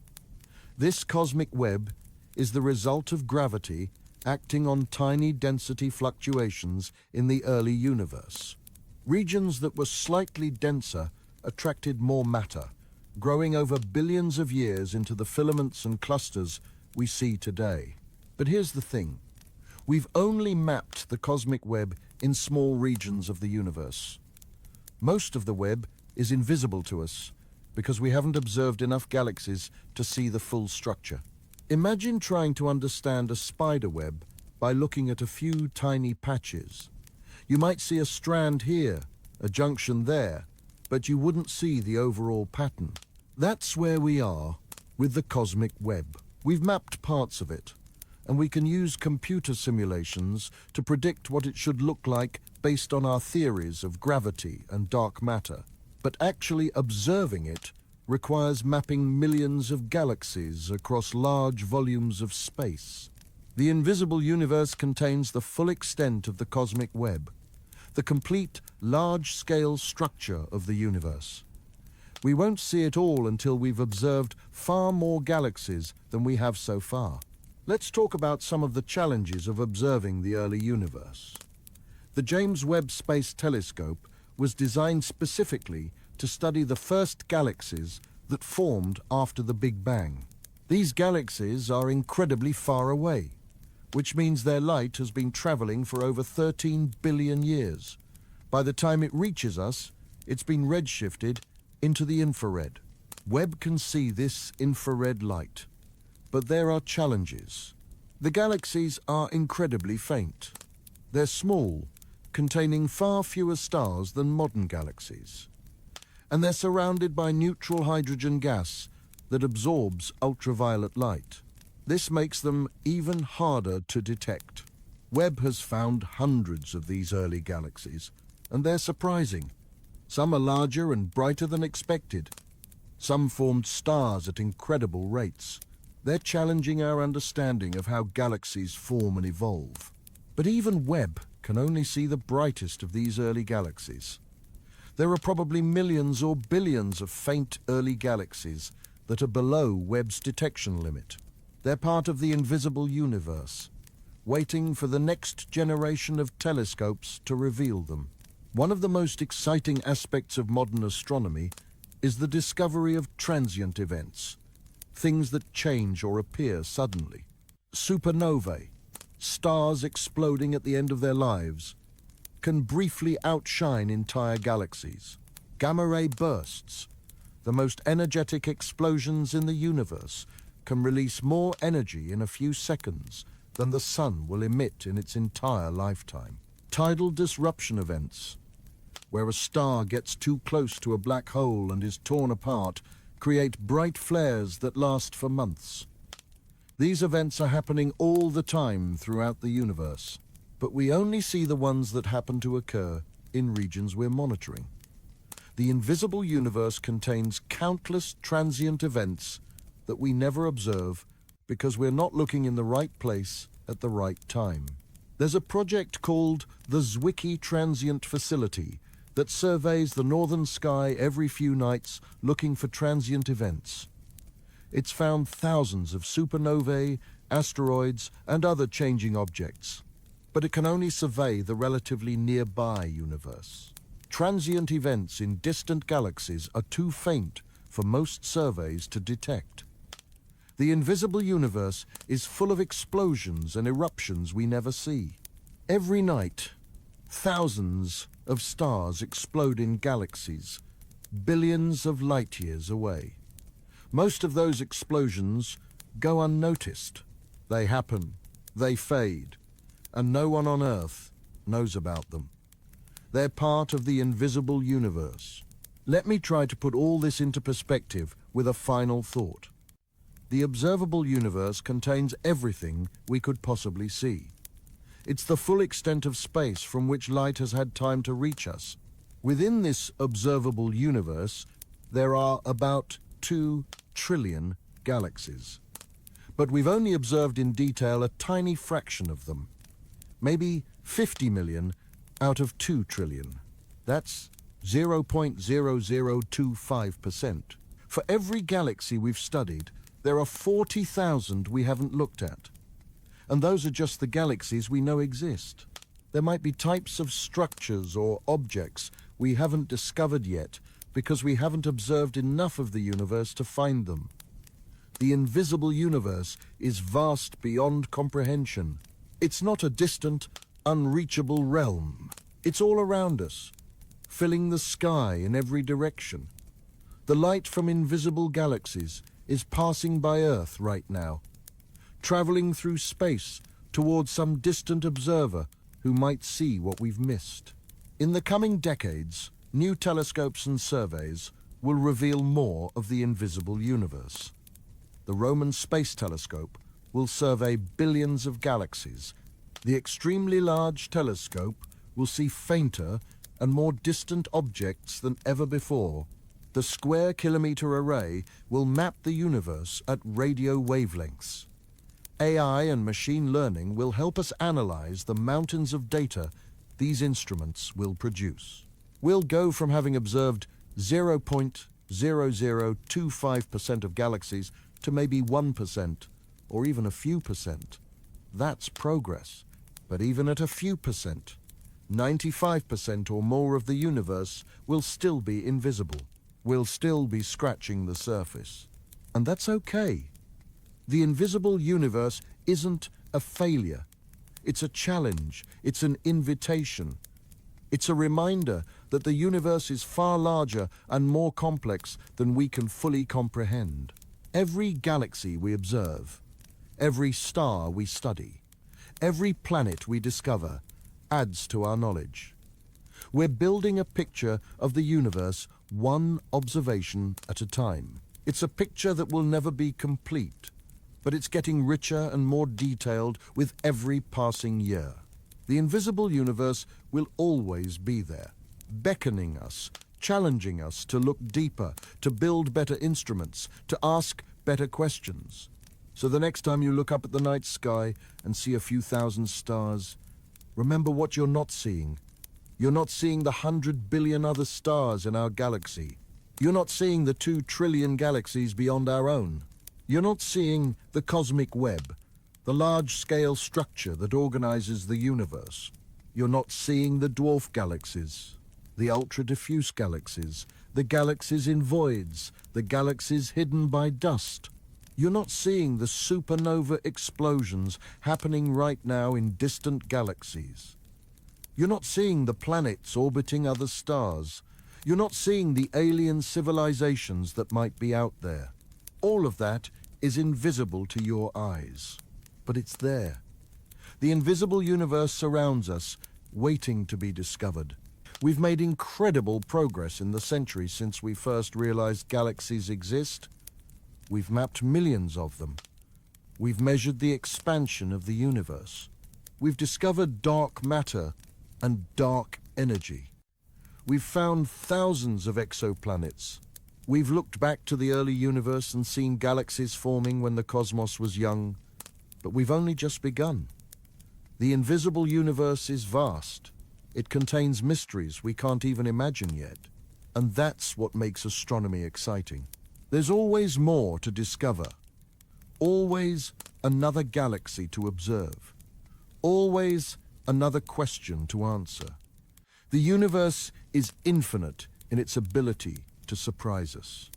This cosmic web is the result of gravity acting on tiny density fluctuations in the early universe. Regions that were slightly denser attracted more matter, growing over billions of years into the filaments and clusters we see today. But here's the thing. We've only mapped the cosmic web in small regions of the universe. Most of the web is invisible to us because we haven't observed enough galaxies to see the full structure. Imagine trying to understand a spider web by looking at a few tiny patches. You might see a strand here, a junction there, but you wouldn't see the overall pattern. That's where we are with the cosmic web. We've mapped parts of it, and we can use computer simulations to predict what it should look like based on our theories of gravity and dark matter. But actually observing it requires mapping millions of galaxies across large volumes of space. The invisible universe contains the full extent of the cosmic web, the complete large-scale structure of the universe. We won't see it all until we've observed far more galaxies than we have so far. Let's talk about some of the challenges of observing the early universe. The James Webb Space Telescope was designed specifically to study the first galaxies that formed after the Big Bang. These galaxies are incredibly far away, which means their light has been traveling for over 13 billion years. By the time it reaches us, it's been redshifted into the infrared. Webb can see this infrared light, but there are challenges. The galaxies are incredibly faint. They're small, containing far fewer stars than modern galaxies. And they're surrounded by neutral hydrogen gas that absorbs ultraviolet light. This makes them even harder to detect. Webb has found hundreds of these early galaxies, and they're surprising. Some are larger and brighter than expected. Some formed stars at incredible rates. They're challenging our understanding of how galaxies form and evolve. But even Webb can only see the brightest of these early galaxies. There are probably millions or billions of faint early galaxies that are below Webb's detection limit. They're part of the invisible universe, waiting for the next generation of telescopes to reveal them. One of the most exciting aspects of modern astronomy is the discovery of transient events, things that change or appear suddenly. Supernovae, stars exploding at the end of their lives, can briefly outshine entire galaxies. Gamma-ray bursts, the most energetic explosions in the universe, can release more energy in a few seconds than the sun will emit in its entire lifetime. Tidal disruption events, where a star gets too close to a black hole and is torn apart, create bright flares that last for months. These events are happening all the time throughout the universe, but we only see the ones that happen to occur in regions we're monitoring. The invisible universe contains countless transient events that we never observe because we're not looking in the right place at the right time. There's a project called the Zwicky Transient Facility that surveys the northern sky every few nights looking for transient events. It's found thousands of supernovae, asteroids, and other changing objects, but it can only survey the relatively nearby universe. Transient events in distant galaxies are too faint for most surveys to detect. The invisible universe is full of explosions and eruptions we never see. Every night, thousands of stars explode in galaxies, billions of light years away. Most of those explosions go unnoticed. They happen, they fade, and no one on Earth knows about them. They're part of the invisible universe. Let me try to put all this into perspective with a final thought. The observable universe contains everything we could possibly see. It's the full extent of space from which light has had time to reach us. Within this observable universe, there are about 2 trillion galaxies. But we've only observed in detail a tiny fraction of them. Maybe 50 million out of 2 trillion. That's 0.0025%. For every galaxy we've studied, there are 40,000 we haven't looked at. And those are just the galaxies we know exist. There might be types of structures or objects we haven't discovered yet because we haven't observed enough of the universe to find them. The invisible universe is vast beyond comprehension. It's not a distant, unreachable realm. It's all around us, filling the sky in every direction. The light from invisible galaxies is passing by Earth right now, traveling through space towards some distant observer who might see what we've missed. In the coming decades, new telescopes and surveys will reveal more of the invisible universe. The Roman Space Telescope will survey billions of galaxies. The extremely large telescope will see fainter and more distant objects than ever before. The square kilometer array will map the universe at radio wavelengths. AI and machine learning will help us analyze the mountains of data these instruments will produce. We'll go from having observed 0.0025% of galaxies to maybe 1% or even a few percent. That's progress. But even at a few percent, 95% or more of the universe will still be invisible. We'll still be scratching the surface. And that's okay. The invisible universe isn't a failure. It's a challenge. It's an invitation. It's a reminder that the universe is far larger and more complex than we can fully comprehend. Every galaxy we observe, every star we study, every planet we discover adds to our knowledge. We're building a picture of the universe one observation at a time. It's a picture that will never be complete, but it's getting richer and more detailed with every passing year. The invisible universe will always be there, beckoning us, challenging us to look deeper, to build better instruments, to ask better questions. So the next time you look up at the night sky and see a few thousand stars, remember what you're not seeing. You're not seeing the 100 billion other stars in our galaxy. You're not seeing the 2 trillion galaxies beyond our own. You're not seeing the cosmic web, the large-scale structure that organizes the universe. You're not seeing the dwarf galaxies, the ultra-diffuse galaxies, the galaxies in voids, the galaxies hidden by dust. You're not seeing the supernova explosions happening right now in distant galaxies. You're not seeing the planets orbiting other stars. You're not seeing the alien civilizations that might be out there. All of that is invisible to your eyes, but it's there. The invisible universe surrounds us, waiting to be discovered. We've made incredible progress in the centuries since we first realized galaxies exist. We've mapped millions of them. We've measured the expansion of the universe. We've discovered dark matter and dark energy. We've found thousands of exoplanets. We've looked back to the early universe and seen galaxies forming when the cosmos was young, but we've only just begun. The invisible universe is vast. It contains mysteries we can't even imagine yet. And that's what makes astronomy exciting. There's always more to discover. Always another galaxy to observe. Always another question to answer. The universe is infinite in its ability to surprise us.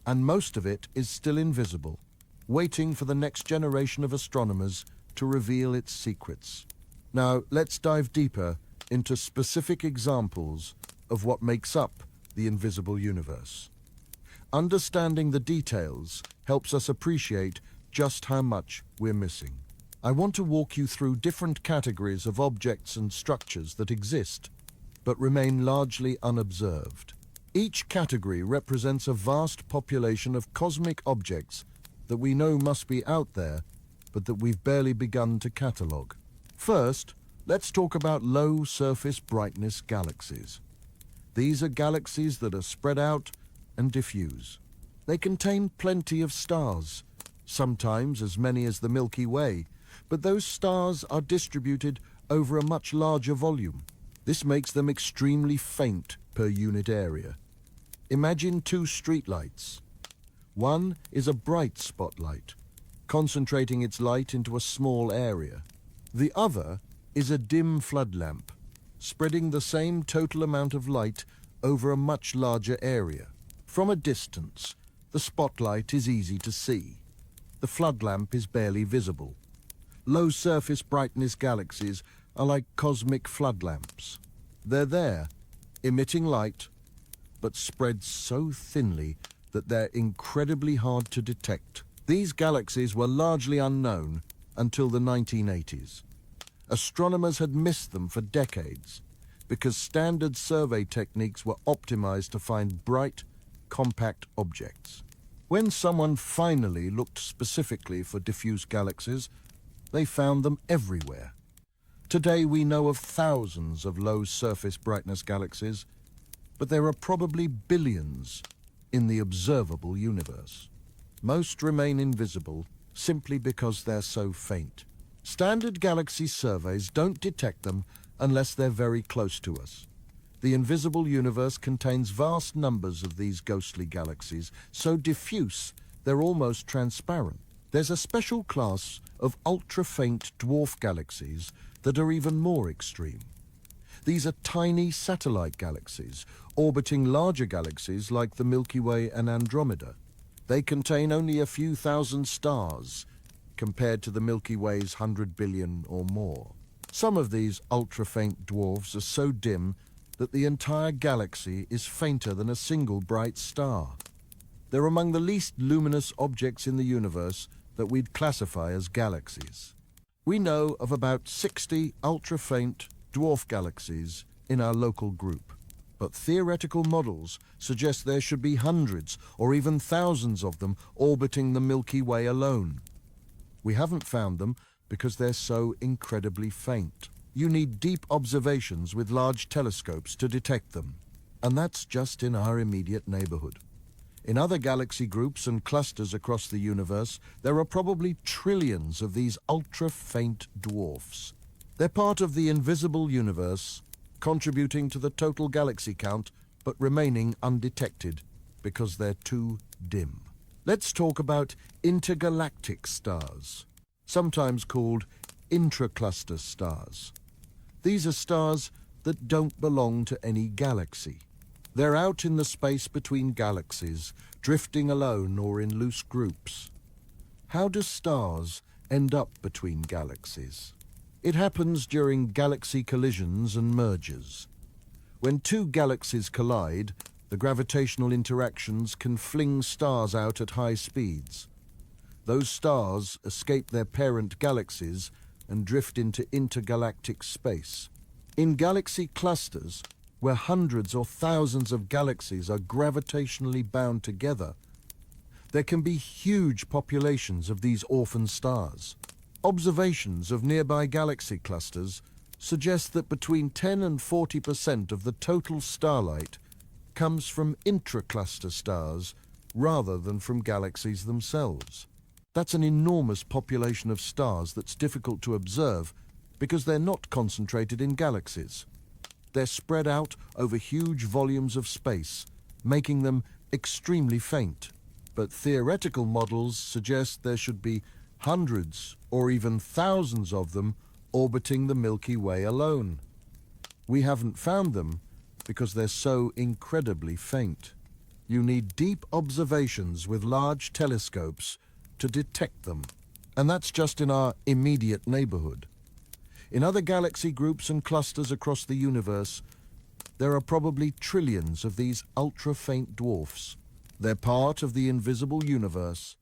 And most of it is still invisible, waiting for the next generation of astronomers to reveal its secrets. Now, let's dive deeper into specific examples of what makes up the invisible universe. Understanding the details helps us appreciate just how much we're missing. I want to walk you through different categories of objects and structures that exist, but remain largely unobserved. Each category represents a vast population of cosmic objects that we know must be out there, but that we've barely begun to catalogue. First, let's talk about low-surface brightness galaxies. These are galaxies that are spread out and diffuse. They contain plenty of stars, sometimes as many as the Milky Way, but those stars are distributed over a much larger volume. This makes them extremely faint per unit area. Imagine 2 streetlights. One is a bright spotlight, concentrating its light into a small area. The other is a dim flood lamp, spreading the same total amount of light over a much larger area. From a distance, the spotlight is easy to see. The flood lamp is barely visible. Low-surface brightness galaxies are like cosmic flood lamps. They're there, emitting light, but spread so thinly that they're incredibly hard to detect. These galaxies were largely unknown until the 1980s. Astronomers had missed them for decades because standard survey techniques were optimized to find bright, compact objects. When someone finally looked specifically for diffuse galaxies, they found them everywhere. Today we know of thousands of low-surface brightness galaxies, but there are probably billions in the observable universe. Most remain invisible simply because they're so faint. Standard galaxy surveys don't detect them unless they're very close to us. The invisible universe contains vast numbers of these ghostly galaxies, so diffuse they're almost transparent. There's a special class of ultra-faint dwarf galaxies that are even more extreme. These are tiny satellite galaxies, orbiting larger galaxies like the Milky Way and Andromeda. They contain only a few thousand stars, compared to the Milky Way's 100 billion or more. Some of these ultra-faint dwarfs are so dim that the entire galaxy is fainter than a single bright star. They're among the least luminous objects in the universe that we'd classify as galaxies. We know of about 60 ultra-faint dwarf galaxies in our local group, but theoretical models suggest there should be hundreds or even thousands of them orbiting the Milky Way alone. We haven't found them because they're so incredibly faint. You need deep observations with large telescopes to detect them, and that's just in our immediate neighborhood. In other galaxy groups and clusters across the universe, there are probably trillions of these ultra-faint dwarfs. They're part of the invisible universe, contributing to the total galaxy count, but remaining undetected because they're too dim. Let's talk about intergalactic stars, sometimes called intracluster stars. These are stars that don't belong to any galaxy. They're out in the space between galaxies, drifting alone or in loose groups. How do stars end up between galaxies? It happens during galaxy collisions and mergers. When two galaxies collide, the gravitational interactions can fling stars out at high speeds. Those stars escape their parent galaxies and drift into intergalactic space. In galaxy clusters, where hundreds or thousands of galaxies are gravitationally bound together, there can be huge populations of these orphan stars. Observations of nearby galaxy clusters suggest that between 10 and 40% of the total starlight comes from intracluster stars rather than from galaxies themselves. That's an enormous population of stars that's difficult to observe because they're not concentrated in galaxies. They're spread out over huge volumes of space, making them extremely faint. But theoretical models suggest there should be hundreds or even thousands of them orbiting the Milky Way alone. We haven't found them because they're so incredibly faint. You need deep observations with large telescopes to detect them, and that's just in our immediate neighborhood. In other galaxy groups and clusters across the universe, there are probably trillions of these ultra-faint dwarfs. They're part of the invisible universe,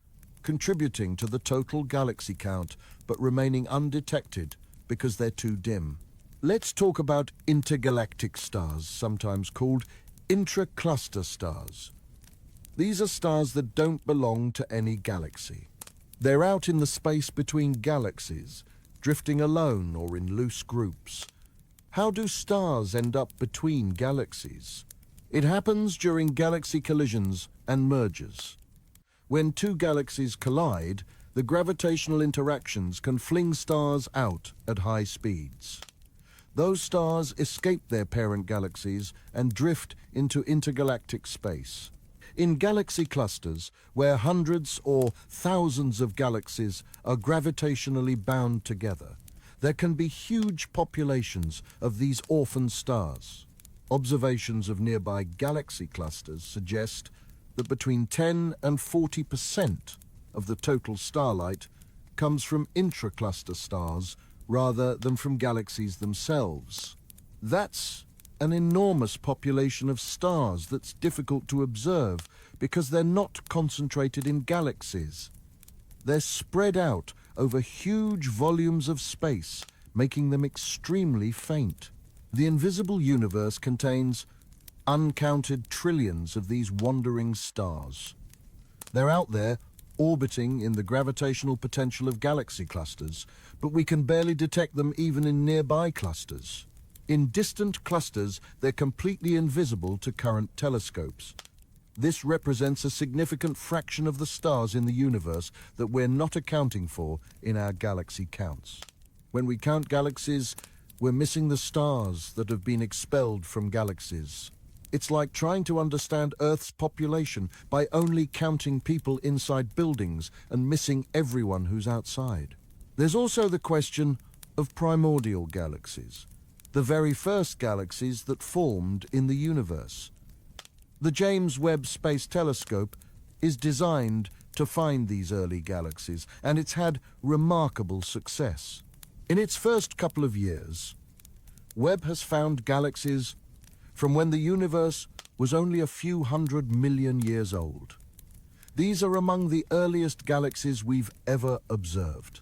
contributing to the total galaxy count, but remaining undetected because they're too dim. Let's talk about intergalactic stars, sometimes called intracluster stars. These are stars that don't belong to any galaxy. They're out in the space between galaxies, drifting alone or in loose groups. How do stars end up between galaxies? It happens during galaxy collisions and mergers. When two galaxies collide, the gravitational interactions can fling stars out at high speeds. Those stars escape their parent galaxies and drift into intergalactic space. In galaxy clusters, where hundreds or thousands of galaxies are gravitationally bound together, there can be huge populations of these orphan stars. Observations of nearby galaxy clusters suggest that between 10 and 40% of the total starlight comes from intracluster stars rather than from galaxies themselves. That's an enormous population of stars that's difficult to observe because they're not concentrated in galaxies. They're spread out over huge volumes of space, making them extremely faint. The invisible universe contains uncounted trillions of these wandering stars. They're out there, orbiting in the gravitational potential of galaxy clusters, but we can barely detect them even in nearby clusters. In distant clusters, they're completely invisible to current telescopes. This represents a significant fraction of the stars in the universe that we're not accounting for in our galaxy counts. When we count galaxies, we're missing the stars that have been expelled from galaxies. It's like trying to understand Earth's population by only counting people inside buildings and missing everyone who's outside. There's also the question of primordial galaxies, the very first galaxies that formed in the universe. The James Webb Space Telescope is designed to find these early galaxies, and it's had remarkable success. In its first couple of years, Webb has found galaxies from when the universe was only a few 100 million years old. These are among the earliest galaxies we've ever observed.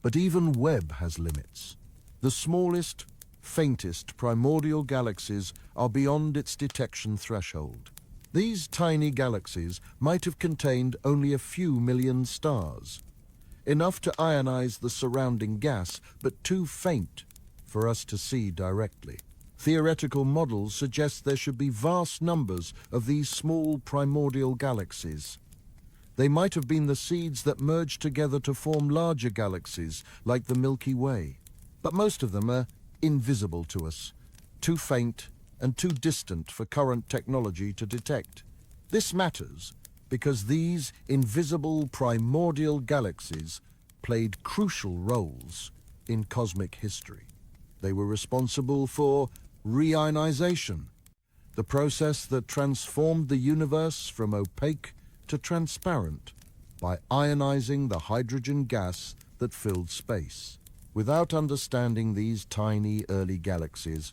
But even Webb has limits. The smallest, faintest primordial galaxies are beyond its detection threshold. These tiny galaxies might have contained only a few million stars, enough to ionize the surrounding gas, but too faint for us to see directly. Theoretical models suggest there should be vast numbers of these small primordial galaxies. They might have been the seeds that merged together to form larger galaxies like the Milky Way. But most of them are invisible to us, too faint and too distant for current technology to detect. This matters because these invisible primordial galaxies played crucial roles in cosmic history. They were responsible for reionization, the process that transformed the universe from opaque to transparent by ionizing the hydrogen gas that filled space. Without understanding these tiny early galaxies,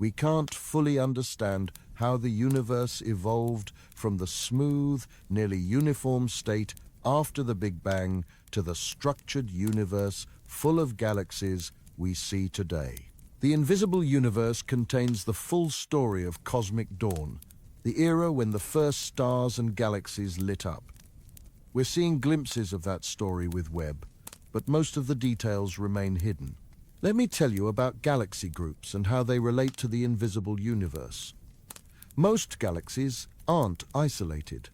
we can't fully understand how the universe evolved from the smooth, nearly uniform state after the Big Bang to the structured universe full of galaxies we see today. The invisible universe contains the full story of cosmic dawn, the era when the first stars and galaxies lit up. We're seeing glimpses of that story with Webb, but most of the details remain hidden. Let me tell you about galaxy groups and how they relate to the invisible universe. Most galaxies aren't isolated.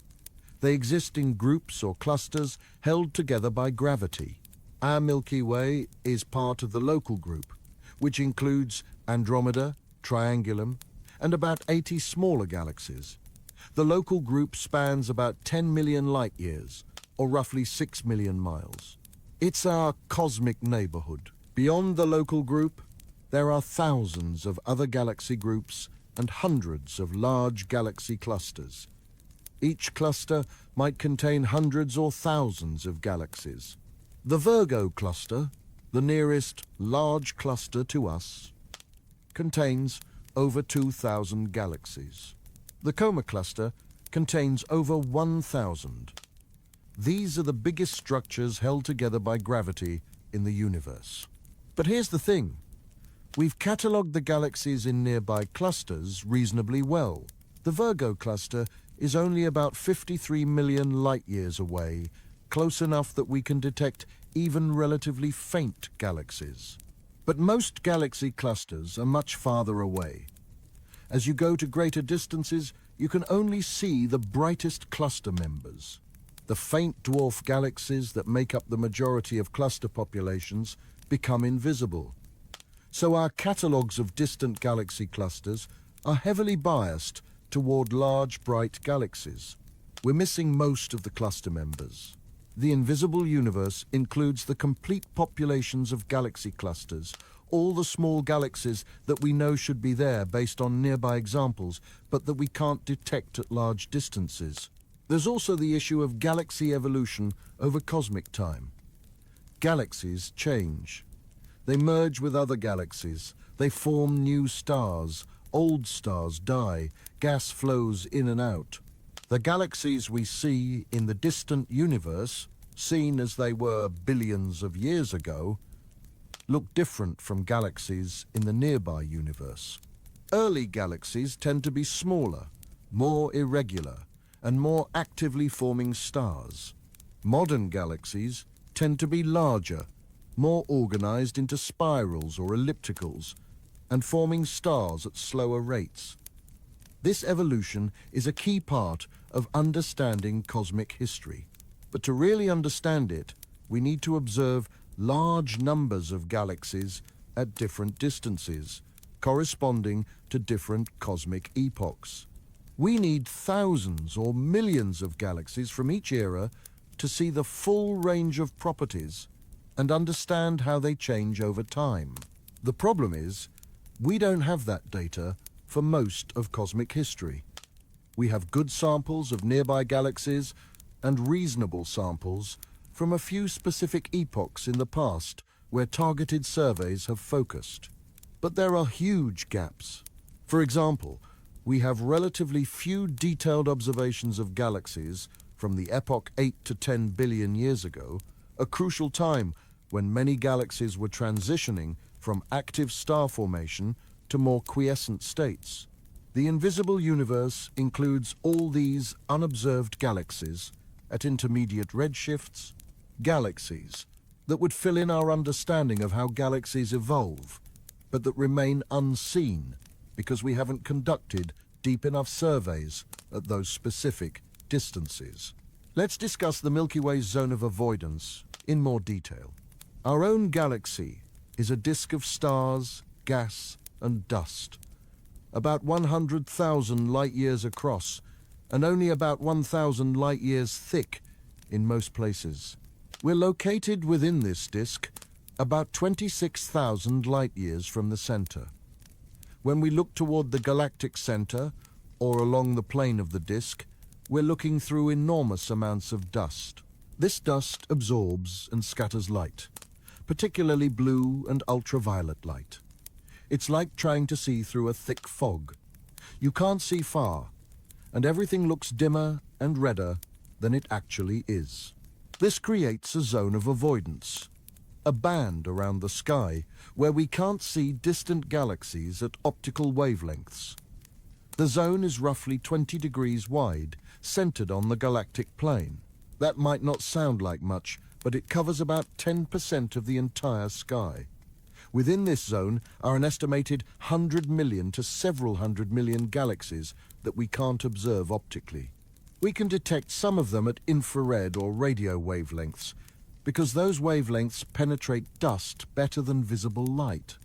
They exist in groups or clusters held together by gravity. Our Milky Way is part of the local group, which includes Andromeda, Triangulum, and about 80 smaller galaxies. The local group spans about 10 million light-years, or roughly 6 million miles. It's our cosmic neighborhood. Beyond the local group, there are thousands of other galaxy groups and hundreds of large galaxy clusters. Each cluster might contain hundreds or thousands of galaxies. The Virgo cluster, the nearest large cluster to us, contains over 2,000 galaxies. The Coma cluster contains over 1,000. These are the biggest structures held together by gravity in the universe. But here's the thing. We've catalogued the galaxies in nearby clusters reasonably well. The Virgo cluster is only about 53 million light-years away, close enough that we can detect even relatively faint galaxies. But most galaxy clusters are much farther away. As you go to greater distances, you can only see the brightest cluster members. The faint dwarf galaxies that make up the majority of cluster populations become invisible. So our catalogues of distant galaxy clusters are heavily biased toward large, bright galaxies. We're missing most of the cluster members. The invisible universe includes the complete populations of galaxy clusters, all the small galaxies that we know should be there based on nearby examples, but that we can't detect at large distances. There's also the issue of galaxy evolution over cosmic time. Galaxies change. They merge with other galaxies. They form new stars. Old stars die. Gas flows in and out. The galaxies we see in the distant universe, seen as they were billions of years ago, look different from galaxies in the nearby universe. Early galaxies tend to be smaller, more irregular, and more actively forming stars. Modern galaxies tend to be larger, more organized into spirals or ellipticals, and forming stars at slower rates. This evolution is a key part of understanding cosmic history. But to really understand it, we need to observe large numbers of galaxies at different distances, corresponding to different cosmic epochs. We need thousands or millions of galaxies from each era to see the full range of properties and understand how they change over time. The problem is, we don't have that data for most of cosmic history. We have good samples of nearby galaxies and reasonable samples from a few specific epochs in the past where targeted surveys have focused. But there are huge gaps. For example, we have relatively few detailed observations of galaxies from the epoch 8 to 10 billion years ago, a crucial time when many galaxies were transitioning from active star formation to more quiescent states. The invisible universe includes all these unobserved galaxies at intermediate redshifts, galaxies that would fill in our understanding of how galaxies evolve, but that remain unseen because we haven't conducted deep enough surveys at those specific distances. Let's discuss the Milky Way's zone of avoidance in more detail. Our own galaxy is a disk of stars, gas, and dust, about 100,000 light-years across, and only about 1,000 light-years thick in most places. We're located within this disk, about 26,000 light-years from the center. When we look toward the galactic center, or along the plane of the disk, we're looking through enormous amounts of dust. This dust absorbs and scatters light, particularly blue and ultraviolet light. It's like trying to see through a thick fog. You can't see far, and everything looks dimmer and redder than it actually is. This creates a zone of avoidance, a band around the sky where we can't see distant galaxies at optical wavelengths. The zone is roughly 20 degrees wide, centered on the galactic plane. That might not sound like much, but it covers about 10% of the entire sky. Within this zone are an estimated 100 million to several hundred million galaxies that we can't observe optically. We can detect some of them at infrared or radio wavelengths, because those wavelengths penetrate dust better than visible light.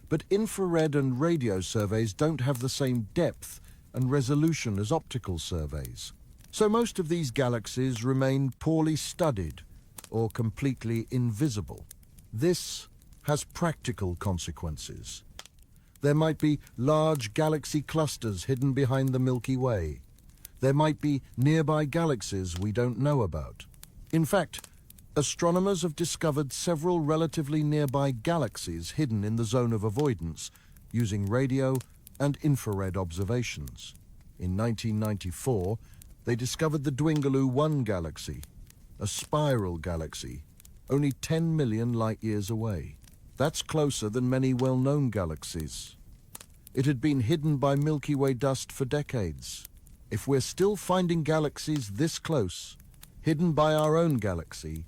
But infrared and radio surveys don't have the same depth and resolution as optical surveys. So most of these galaxies remain poorly studied or completely invisible. This has practical consequences. There might be large galaxy clusters hidden behind the Milky Way. There might be nearby galaxies we don't know about. In fact, astronomers have discovered several relatively nearby galaxies hidden in the zone of avoidance using radio and infrared observations. In 1994, they discovered the Dwingaloo 1 galaxy, a spiral galaxy, only 10 million light-years away. That's closer than many well-known galaxies. It had been hidden by Milky Way dust for decades. If we're still finding galaxies this close, hidden by our own galaxy,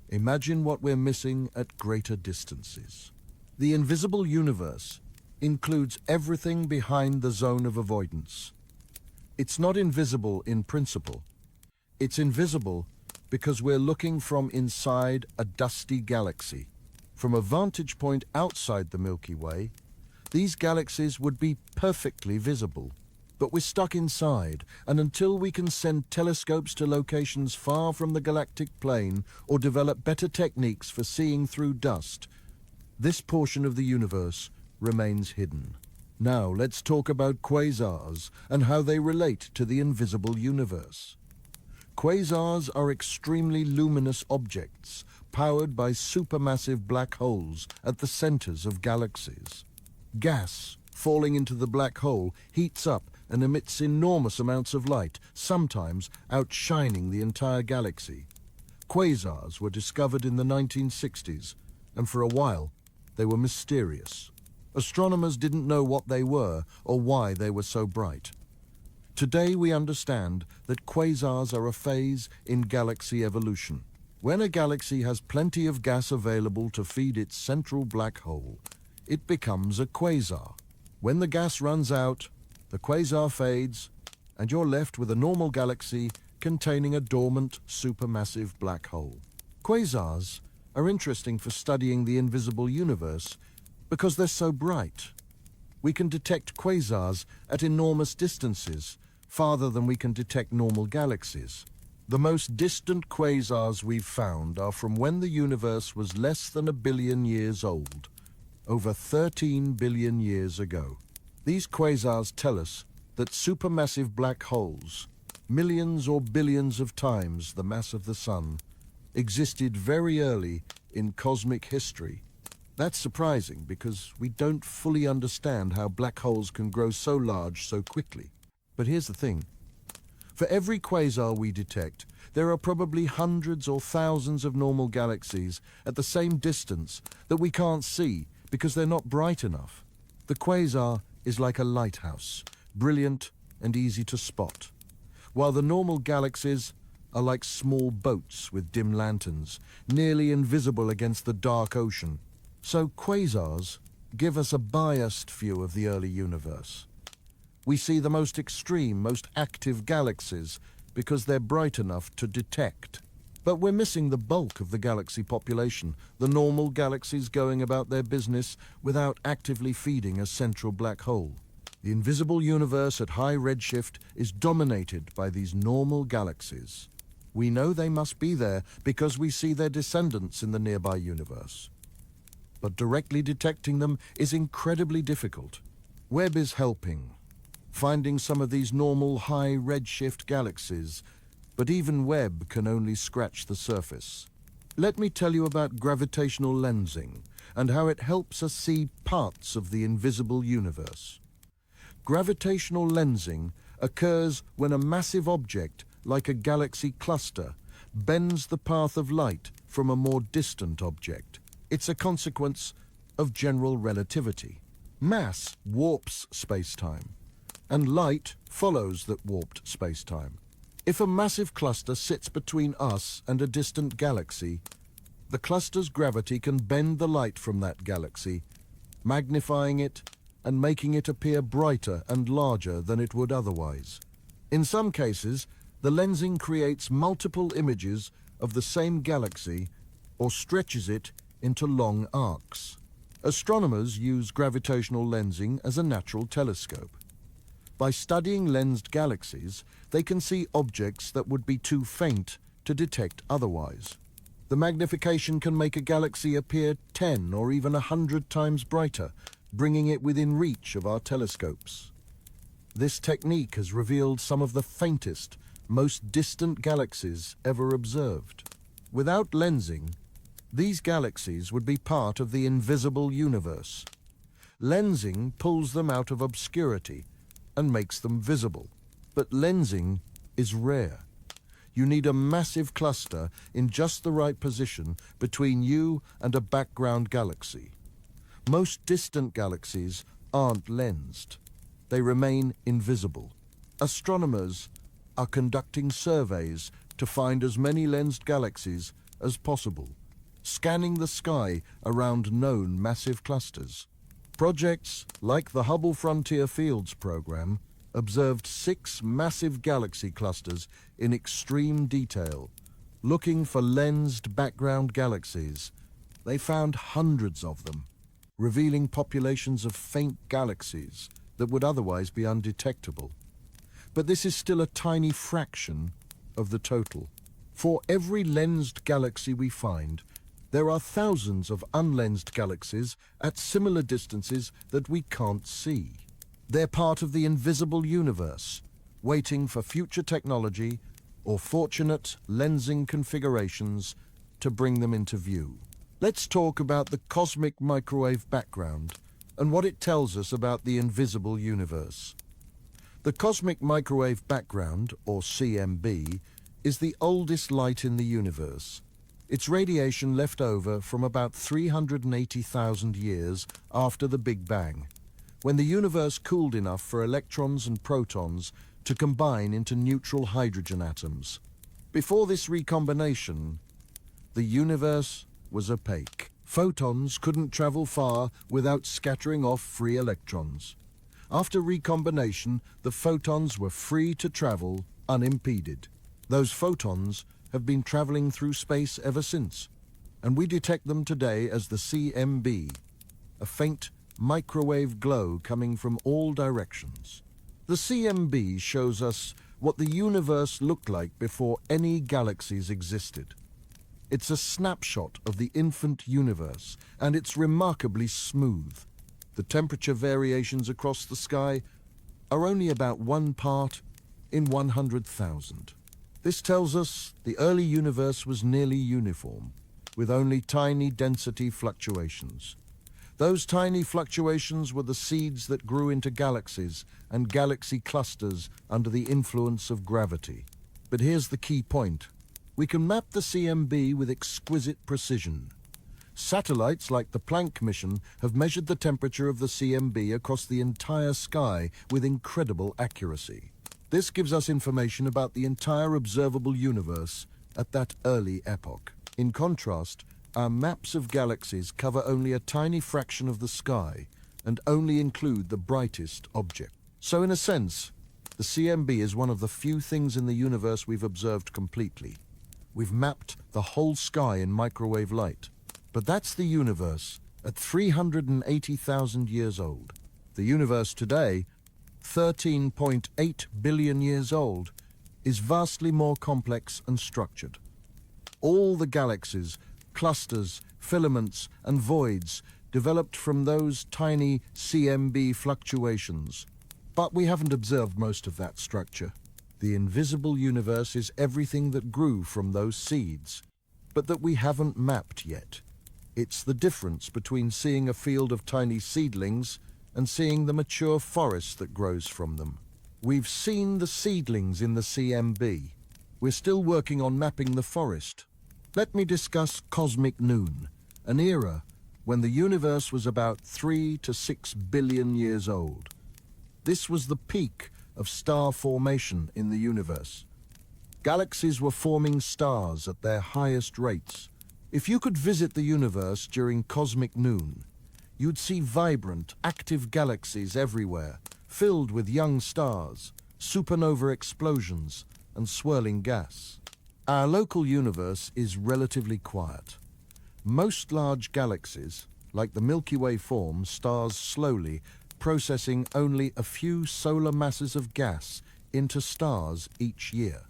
imagine what we're missing at greater distances. The invisible universe includes everything behind the zone of avoidance. It's not invisible in principle. It's invisible because we're looking from inside a dusty galaxy. From a vantage point outside the Milky Way, these galaxies would be perfectly visible. But we're stuck inside, and until we can send telescopes to locations far from the galactic plane or develop better techniques for seeing through dust, this portion of the universe remains hidden. Now let's talk about quasars and how they relate to the invisible universe. Quasars are extremely luminous objects powered by supermassive black holes at the centers of galaxies. Gas falling into the black hole heats up and emits enormous amounts of light, sometimes outshining the entire galaxy. Quasars were discovered in the 1960s, and for a while they were mysterious. Astronomers didn't know what they were or why they were so bright. Today we understand that quasars are a phase in galaxy evolution. When a galaxy has plenty of gas available to feed its central black hole, it becomes a quasar. When the gas runs out, the quasar fades, and you're left with a normal galaxy containing a dormant supermassive black hole. Quasars are interesting for studying the invisible universe because they're so bright. We can detect quasars at enormous distances, farther than we can detect normal galaxies. The most distant quasars we've found are from when the universe was less than 1 billion years old, over 13 billion years ago. These quasars tell us that supermassive black holes, millions or billions of times the mass of the Sun, existed very early in cosmic history. That's surprising because we don't fully understand how black holes can grow so large so quickly. But here's the thing. For every quasar we detect, there are probably hundreds or thousands of normal galaxies at the same distance that we can't see because they're not bright enough. The quasar is like a lighthouse, brilliant and easy to spot, while the normal galaxies are like small boats with dim lanterns, nearly invisible against the dark ocean. So quasars give us a biased view of the early universe. We see the most extreme, most active galaxies because they're bright enough to detect. But we're missing the bulk of the galaxy population, the normal galaxies going about their business without actively feeding a central black hole. The invisible universe at high redshift is dominated by these normal galaxies. We know they must be there because we see their descendants in the nearby universe. But directly detecting them is incredibly difficult. Webb is helping, finding some of these normal high redshift galaxies, but even Webb can only scratch the surface. Let me tell you about gravitational lensing and how it helps us see parts of the invisible universe. Gravitational lensing occurs when a massive object, like a galaxy cluster, bends the path of light from a more distant object. It's a consequence of general relativity. Mass warps space-time, and light follows that warped spacetime. If a massive cluster sits between us and a distant galaxy, the cluster's gravity can bend the light from that galaxy, magnifying it and making it appear brighter and larger than it would otherwise. In some cases, the lensing creates multiple images of the same galaxy or stretches it into long arcs. Astronomers use gravitational lensing as a natural telescope. By studying lensed galaxies, they can see objects that would be too faint to detect otherwise. The magnification can make a galaxy appear 10 or even 100 times brighter, bringing it within reach of our telescopes. This technique has revealed some of the faintest, most distant galaxies ever observed. Without lensing, these galaxies would be part of the invisible universe. Lensing pulls them out of obscurity and makes them visible. But lensing is rare. You need a massive cluster in just the right position between you and a background galaxy. Most distant galaxies aren't lensed. They remain invisible. Astronomers are conducting surveys to find as many lensed galaxies as possible, scanning the sky around known massive clusters. Projects like the Hubble Frontier Fields program observed 6 massive galaxy clusters in extreme detail, looking for lensed background galaxies. They found hundreds of them, revealing populations of faint galaxies that would otherwise be undetectable. But this is still a tiny fraction of the total. For every lensed galaxy we find, there are thousands of unlensed galaxies at similar distances that we can't see. They're part of the invisible universe, waiting for future technology or fortunate lensing configurations to bring them into view. Let's talk about the cosmic microwave background and what it tells us about the invisible universe. The cosmic microwave background, or CMB, is the oldest light in the universe. It's radiation left over from about 380,000 years after the Big Bang, when the universe cooled enough for electrons and protons to combine into neutral hydrogen atoms. Before this recombination, the universe was opaque. Photons couldn't travel far without scattering off free electrons. After recombination, the photons were free to travel unimpeded. Those photons have been traveling through space ever since, and we detect them today as the CMB, a faint microwave glow coming from all directions. The CMB shows us what the universe looked like before any galaxies existed. It's a snapshot of the infant universe, and it's remarkably smooth. The temperature variations across the sky are only about 1 part in 100,000. This tells us the early universe was nearly uniform, with only tiny density fluctuations. Those tiny fluctuations were the seeds that grew into galaxies and galaxy clusters under the influence of gravity. But here's the key point. We can map the CMB with exquisite precision. Satellites like the Planck mission have measured the temperature of the CMB across the entire sky with incredible accuracy. This gives us information about the entire observable universe at that early epoch. In contrast, our maps of galaxies cover only a tiny fraction of the sky and only include the brightest objects. So in a sense, the CMB is one of the few things in the universe we've observed completely. We've mapped the whole sky in microwave light. But that's the universe at 380,000 years old. The universe today, 13.8 billion years old, is vastly more complex and structured. All the galaxies, clusters, filaments, and voids developed from those tiny CMB fluctuations. But we haven't observed most of that structure. The invisible universe is everything that grew from those seeds, but that we haven't mapped yet. It's the difference between seeing a field of tiny seedlings and seeing the mature forest that grows from them. We've seen the seedlings in the CMB. We're still working on mapping the forest. Let me discuss cosmic noon, an era when the universe was about 3 to 6 billion years old. This was the peak of star formation in the universe. Galaxies were forming stars at their highest rates. If you could visit the universe during cosmic noon, you'd see vibrant, active galaxies everywhere, filled with young stars, supernova explosions, and swirling gas. Our local universe is relatively quiet. Most large galaxies, like the Milky Way, form stars slowly, processing only a few solar masses of gas into stars each year.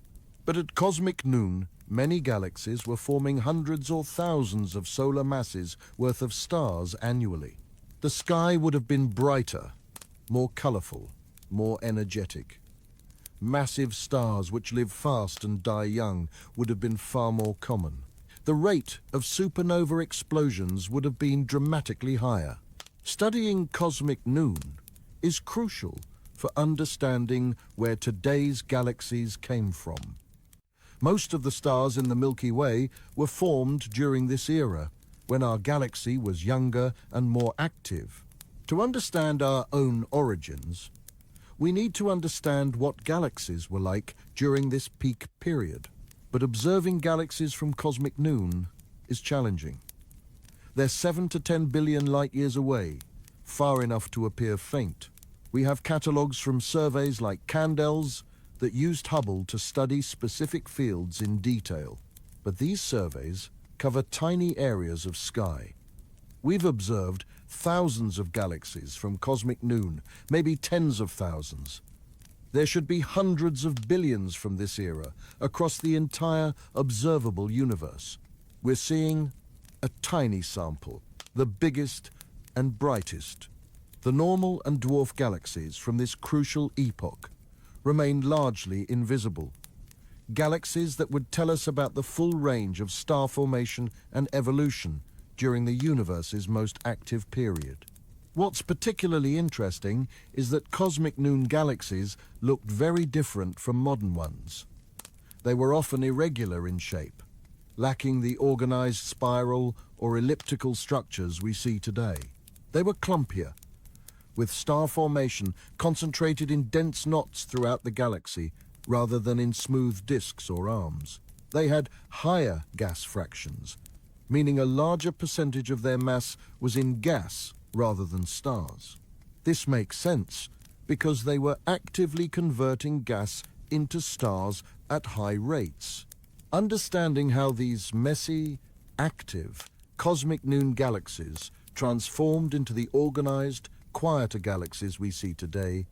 But at cosmic noon, many galaxies were forming hundreds or thousands of solar masses worth of stars annually. The sky would have been brighter, more colorful, more energetic. Massive stars which live fast and die young would have been far more common. The rate of supernova explosions would have been dramatically higher. Studying cosmic noon is crucial for understanding where today's galaxies came from. Most of the stars in the Milky Way were formed during this era, when our galaxy was younger and more active. To understand our own origins, we need to understand what galaxies were like during this peak period. But observing galaxies from cosmic noon is challenging. They're 7 to 10 billion light-years away, far enough to appear faint. We have catalogues from surveys like Candel's that used Hubble to study specific fields in detail. But these surveys cover tiny areas of sky. We've observed thousands of galaxies from cosmic noon, maybe tens of thousands. There should be hundreds of billions from this era across the entire observable universe. We're seeing a tiny sample, the biggest and brightest. The normal and dwarf galaxies from this crucial epoch remain largely invisible. Galaxies that would tell us about the full range of star formation and evolution during the universe's most active period. What's particularly interesting is that cosmic noon galaxies looked very different from modern ones. They were often irregular in shape, lacking the organized spiral or elliptical structures we see today. They were clumpier, with star formation concentrated in dense knots throughout the galaxy rather than in smooth disks or arms. They had higher gas fractions, meaning a larger percentage of their mass was in gas rather than stars. This makes sense because they were actively converting gas into stars at high rates. Understanding how these messy, active, cosmic noon galaxies transformed into the organized, quieter galaxies we see today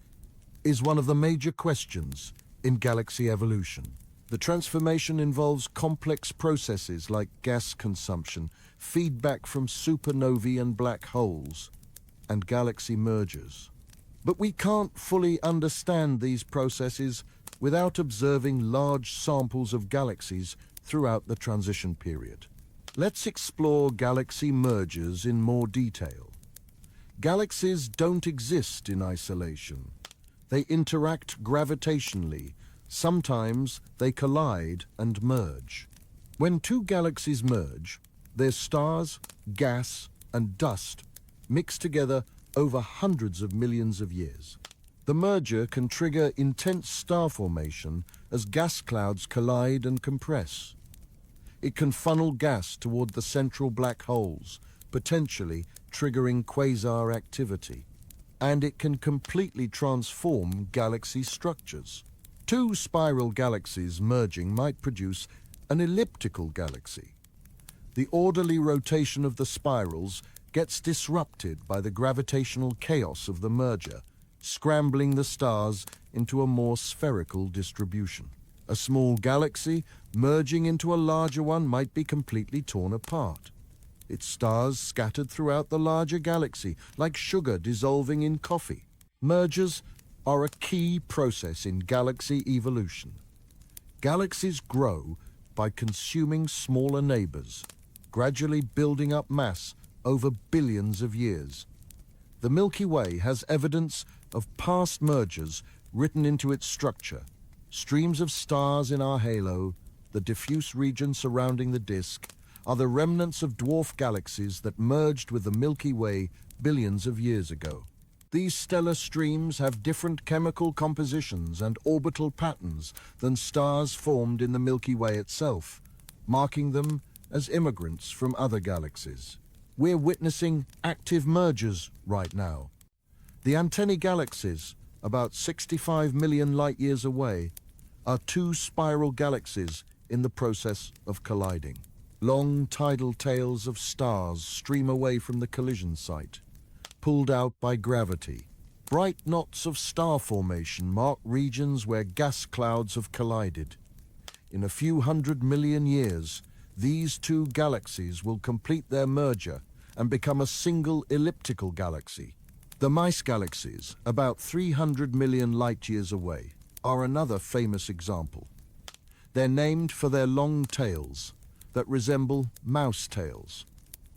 is one of the major questions in galaxy evolution. The transformation involves complex processes like gas consumption, feedback from supernovae and black holes, and galaxy mergers. But we can't fully understand these processes without observing large samples of galaxies throughout the transition period. Let's explore galaxy mergers in more detail. Galaxies don't exist in isolation. They interact gravitationally. Sometimes they collide and merge. When two galaxies merge, their stars, gas, and dust mix together over hundreds of millions of years. The merger can trigger intense star formation as gas clouds collide and compress. It can funnel gas toward the central black holes, potentially triggering quasar activity. And it can completely transform galaxy structures. Two spiral galaxies merging might produce an elliptical galaxy. The orderly rotation of the spirals gets disrupted by the gravitational chaos of the merger, scrambling the stars into a more spherical distribution. A small galaxy merging into a larger one might be completely torn apart. Its stars scattered throughout the larger galaxy, like sugar dissolving in coffee. Mergers are a key process in galaxy evolution. Galaxies grow by consuming smaller neighbors, gradually building up mass over billions of years. The Milky Way has evidence of past mergers written into its structure. Streams of stars in our halo, the diffuse region surrounding the disk, are the remnants of dwarf galaxies that merged with the Milky Way billions of years ago. These stellar streams have different chemical compositions and orbital patterns than stars formed in the Milky Way itself, marking them as immigrants from other galaxies. We're witnessing active mergers right now. The Antennae galaxies, about 65 million light-years away, are two spiral galaxies in the process of colliding. Long tidal tails of stars stream away from the collision site, pulled out by gravity. Bright knots of star formation mark regions where gas clouds have collided. In a few 100 million years, these two galaxies will complete their merger and become a single elliptical galaxy. The Mice galaxies, about 300 million light-years away, are another famous example. They're named for their long tails that resemble mouse tails.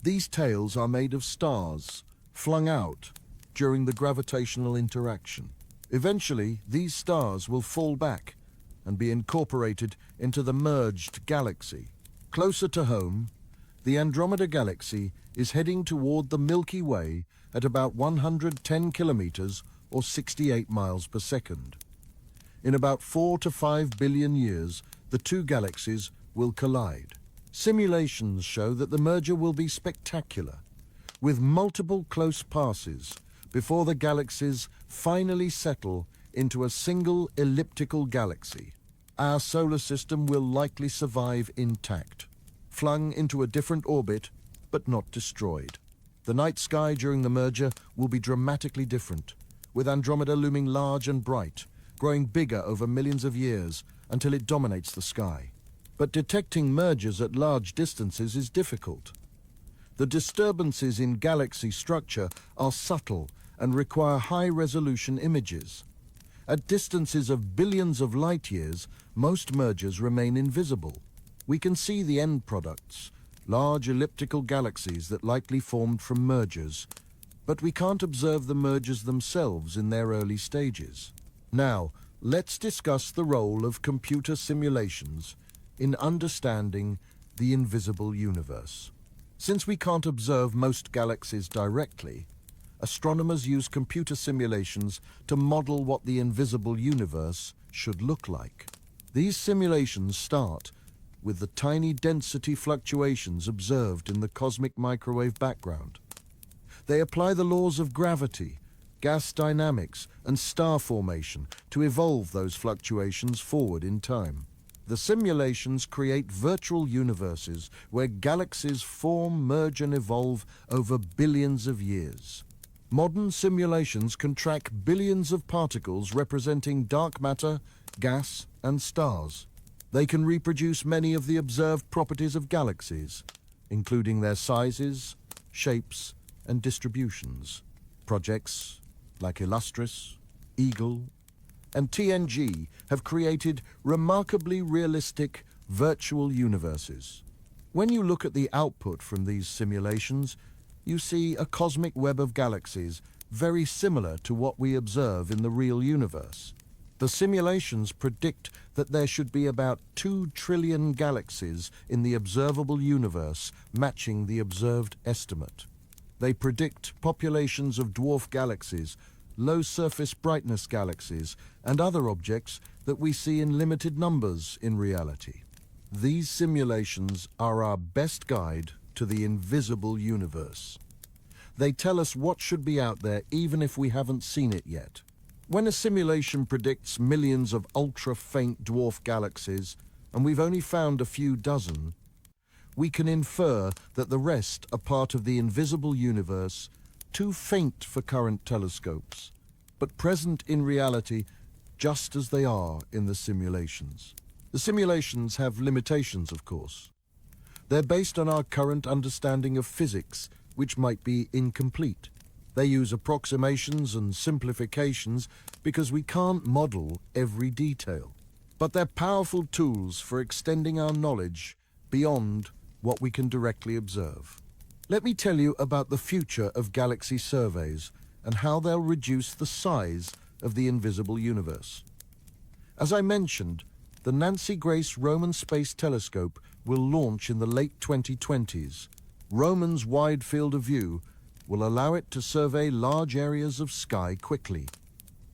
These tails are made of stars flung out during the gravitational interaction. Eventually, these stars will fall back and be incorporated into the merged galaxy. Closer to home, the Andromeda Galaxy is heading toward the Milky Way at about 110 kilometers or 68 miles per second. In about 4 to 5 billion years, the two galaxies will collide. Simulations show that the merger will be spectacular, with multiple close passes before the galaxies finally settle into a single elliptical galaxy. Our solar system will likely survive intact, flung into a different orbit, but not destroyed. The night sky during the merger will be dramatically different, with Andromeda looming large and bright, growing bigger over millions of years until it dominates the sky. But detecting mergers at large distances is difficult. The disturbances in galaxy structure are subtle and require high-resolution images. At distances of billions of light-years, most mergers remain invisible. We can see the end products, large elliptical galaxies that likely formed from mergers, but we can't observe the mergers themselves in their early stages. Now, let's discuss the role of computer simulations in understanding the invisible universe. Since we can't observe most galaxies directly, astronomers use computer simulations to model what the invisible universe should look like. These simulations start with the tiny density fluctuations observed in the cosmic microwave background. They apply the laws of gravity, gas dynamics, and star formation to evolve those fluctuations forward in time. The simulations create virtual universes where galaxies form, merge, and evolve over billions of years. Modern simulations can track billions of particles representing dark matter, gas, and stars. They can reproduce many of the observed properties of galaxies, including their sizes, shapes, and distributions. Projects like Illustris, Eagle, and TNG have created remarkably realistic virtual universes. When you look at the output from these simulations, you see a cosmic web of galaxies very similar to what we observe in the real universe. The simulations predict that there should be about 2 trillion galaxies in the observable universe, matching the observed estimate. They predict populations of dwarf galaxies, low surface brightness galaxies, and other objects that we see in limited numbers in reality. These simulations are our best guide to the invisible universe. They tell us what should be out there even if we haven't seen it yet. When a simulation predicts millions of ultra-faint dwarf galaxies, and we've only found a few dozen, we can infer that the rest are part of the invisible universe, too faint for current telescopes, but present in reality just as they are in the simulations. The simulations have limitations, of course. They're based on our current understanding of physics, which might be incomplete. They use approximations and simplifications because we can't model every detail. But they're powerful tools for extending our knowledge beyond what we can directly observe. Let me tell you about the future of galaxy surveys and how they'll reduce the size of the invisible universe. As I mentioned, the Nancy Grace Roman Space Telescope will launch in the late 2020s. Roman's wide field of view will allow it to survey large areas of sky quickly.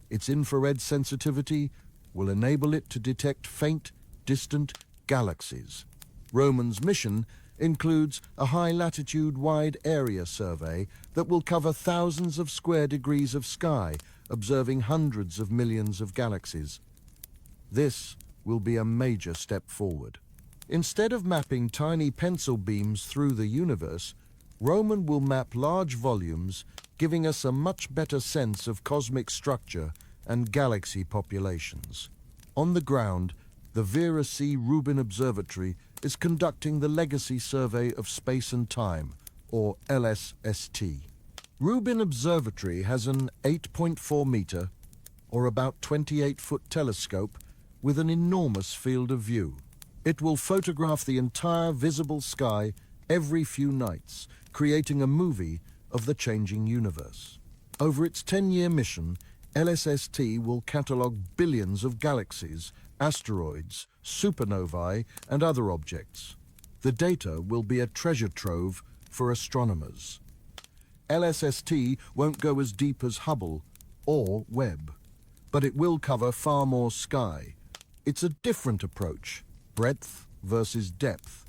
Its infrared sensitivity will enable it to detect faint, distant galaxies. Roman's mission includes a high-latitude wide area survey that will cover thousands of square degrees of sky, observing hundreds of millions of galaxies. This will be a major step forward. Instead of mapping tiny pencil beams through the universe, Roman will map large volumes, giving us a much better sense of cosmic structure and galaxy populations. On the ground, the Vera C. Rubin Observatory is conducting the Legacy Survey of Space and Time, or LSST. Rubin Observatory has an 8.4-meter, or about 28-foot telescope with an enormous field of view. It will photograph the entire visible sky every few nights, creating a movie of the changing universe. Over its 10-year mission, LSST will catalogue billions of galaxies, asteroids, supernovae, and other objects. The data will be a treasure trove for astronomers. LSST won't go as deep as Hubble or Webb, but it will cover far more sky. It's a different approach, breadth versus depth,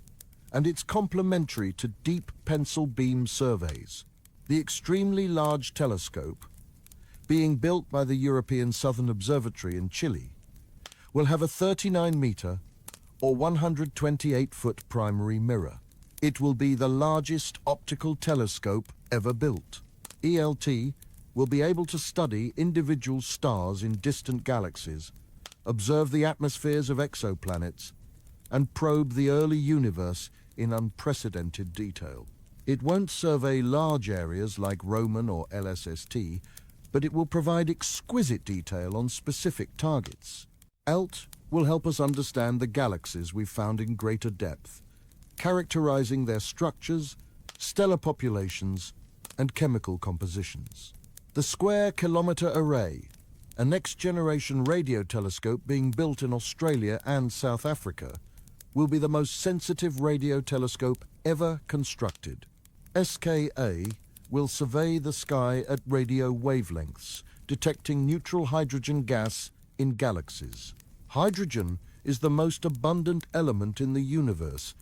and it's complementary to deep pencil beam surveys. The extremely large telescope, being built by the European Southern Observatory in Chile, will have a 39-meter or 128-foot primary mirror. It will be the largest optical telescope ever built. ELT will be able to study individual stars in distant galaxies, observe the atmospheres of exoplanets, and probe the early universe in unprecedented detail. It won't survey large areas like Roman or LSST, but it will provide exquisite detail on specific targets. ELT will help us understand the galaxies we've found in greater depth, characterizing their structures, stellar populations, and chemical compositions. The Square Kilometre Array, a next-generation radio telescope being built in Australia and South Africa, will be the most sensitive radio telescope ever constructed. SKA will survey the sky at radio wavelengths, detecting neutral hydrogen gas in galaxies. Hydrogen is the most abundant element in the universe,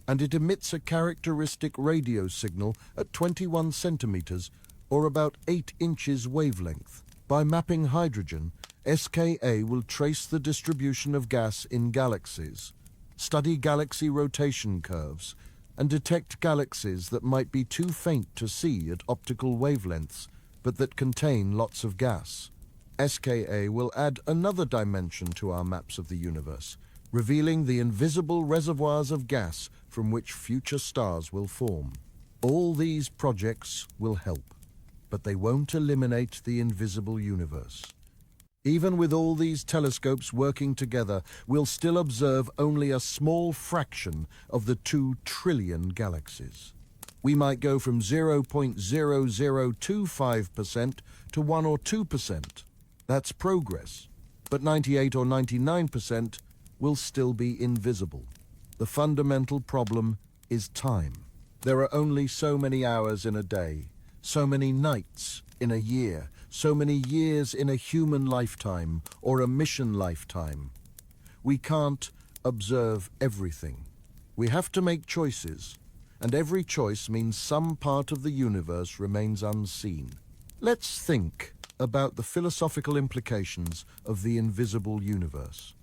and it emits a characteristic radio signal at 21 centimeters, or about 8 inches wavelength. By mapping hydrogen, SKA will trace the distribution of gas in galaxies, study galaxy rotation curves, and detect galaxies that might be too faint to see at optical wavelengths, but that contain lots of gas. SKA will add another dimension to our maps of the universe, revealing the invisible reservoirs of gas from which future stars will form. All these projects will help, but they won't eliminate the invisible universe. Even with all these telescopes working together, we'll still observe only a small fraction of the 2 trillion galaxies. We might go from 0.0025% to 1 or 2%. That's progress. But 98 or 99% will still be invisible. The fundamental problem is time. There are only so many hours in a day, so many nights in a year, so many years in a human lifetime or a mission lifetime. We can't observe everything. We have to make choices, and every choice means some part of the universe remains unseen. Let's think about the philosophical implications of the invisible universe.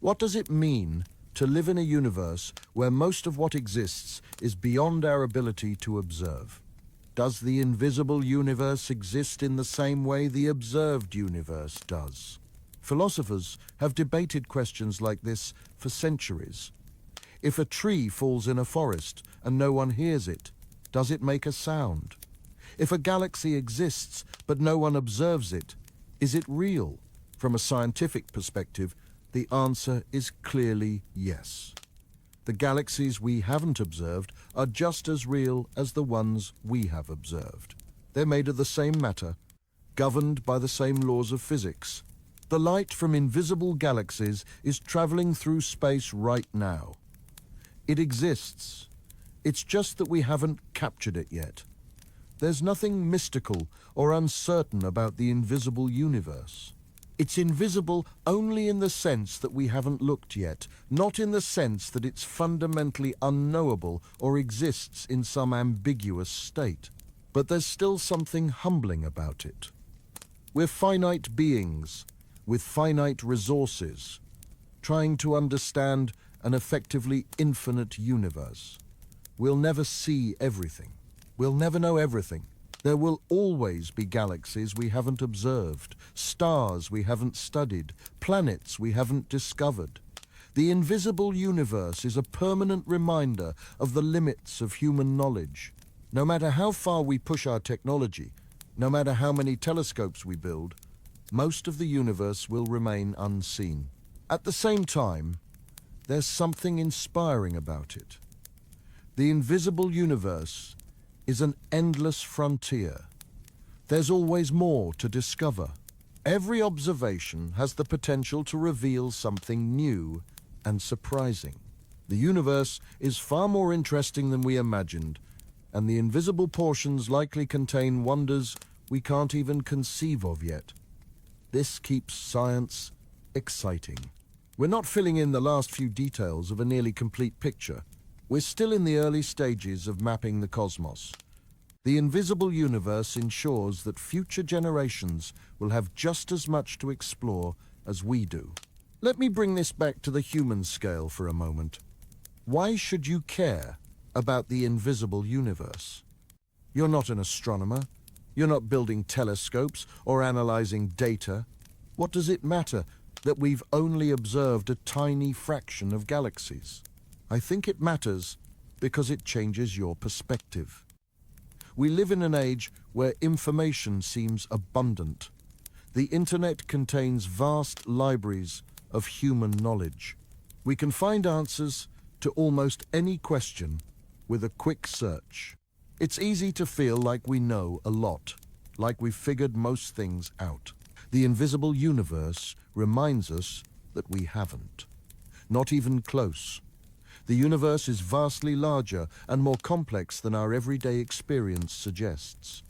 What does it mean to live in a universe where most of what exists is beyond our ability to observe? Does the invisible universe exist in the same way the observed universe does? Philosophers have debated questions like this for centuries. If a tree falls in a forest and no one hears it, does it make a sound? If a galaxy exists but no one observes it, is it real? From a scientific perspective, the answer is clearly yes. The galaxies we haven't observed are just as real as the ones we have observed. They're made of the same matter, governed by the same laws of physics. The light from invisible galaxies is traveling through space right now. It exists. It's just that we haven't captured it yet. There's nothing mystical or uncertain about the invisible universe. It's invisible only in the sense that we haven't looked yet, not in the sense that it's fundamentally unknowable or exists in some ambiguous state. But there's still something humbling about it. We're finite beings with finite resources, trying to understand an effectively infinite universe. We'll never see everything. We'll never know everything. There will always be galaxies we haven't observed, stars we haven't studied, planets we haven't discovered. The invisible universe is a permanent reminder of the limits of human knowledge. No matter how far we push our technology, no matter how many telescopes we build, most of the universe will remain unseen. At the same time, there's something inspiring about it. The invisible universe is an endless frontier. There's always more to discover. Every observation has the potential to reveal something new and surprising. The universe is far more interesting than we imagined, and the invisible portions likely contain wonders we can't even conceive of yet. This keeps science exciting. We're not filling in the last few details of a nearly complete picture. We're still in the early stages of mapping the cosmos. The invisible universe ensures that future generations will have just as much to explore as we do. Let me bring this back to the human scale for a moment. Why should you care about the invisible universe? You're not an astronomer. You're not building telescopes or analyzing data. What does it matter that we've only observed a tiny fraction of galaxies? I think it matters because it changes your perspective. We live in an age where information seems abundant. The internet contains vast libraries of human knowledge. We can find answers to almost any question with a quick search. It's easy to feel like we know a lot, like we've figured most things out. The invisible universe reminds us that we haven't. Not even close. The universe is vastly larger and more complex than our everyday experience suggests.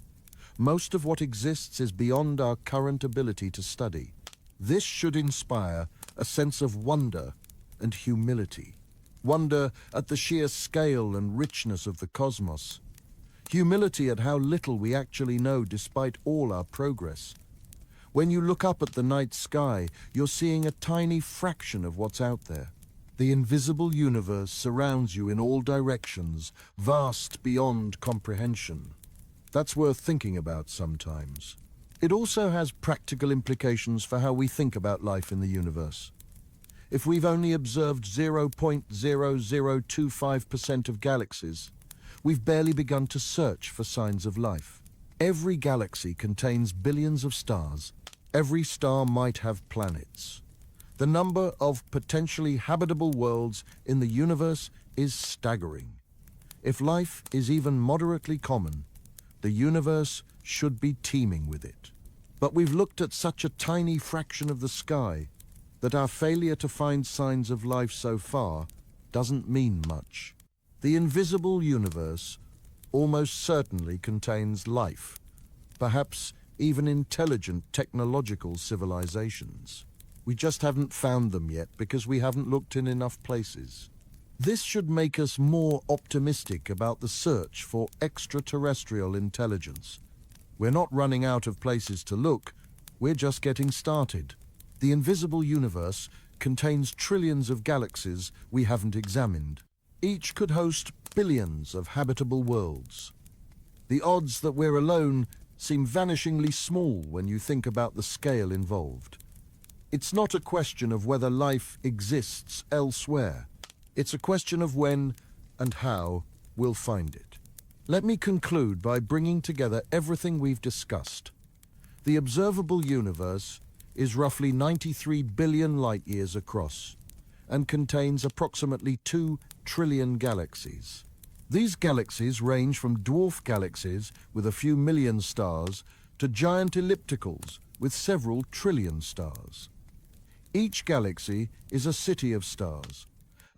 Most of what exists is beyond our current ability to study. This should inspire a sense of wonder and humility. Wonder at the sheer scale and richness of the cosmos. Humility at how little we actually know despite all our progress. When you look up at the night sky, you're seeing a tiny fraction of what's out there. The invisible universe surrounds you in all directions, vast beyond comprehension. That's worth thinking about sometimes. It also has practical implications for how we think about life in the universe. If we've only observed 0.0025% of galaxies, we've barely begun to search for signs of life. Every galaxy contains billions of stars. Every star might have planets. The number of potentially habitable worlds in the universe is staggering. If life is even moderately common, the universe should be teeming with it. But we've looked at such a tiny fraction of the sky that our failure to find signs of life so far doesn't mean much. The invisible universe almost certainly contains life, perhaps even intelligent technological civilizations. We just haven't found them yet because we haven't looked in enough places. This should make us more optimistic about the search for extraterrestrial intelligence. We're not running out of places to look, we're just getting started. The invisible universe contains trillions of galaxies we haven't examined. Each could host billions of habitable worlds. The odds that we're alone seem vanishingly small when you think about the scale involved. It's not a question of whether life exists elsewhere. It's a question of when and how we'll find it. Let me conclude by bringing together everything we've discussed. The observable universe is roughly 93 billion light-years across and contains approximately 2 trillion galaxies. These galaxies range from dwarf galaxies with a few million stars to giant ellipticals with several trillion stars. Each galaxy is a city of stars,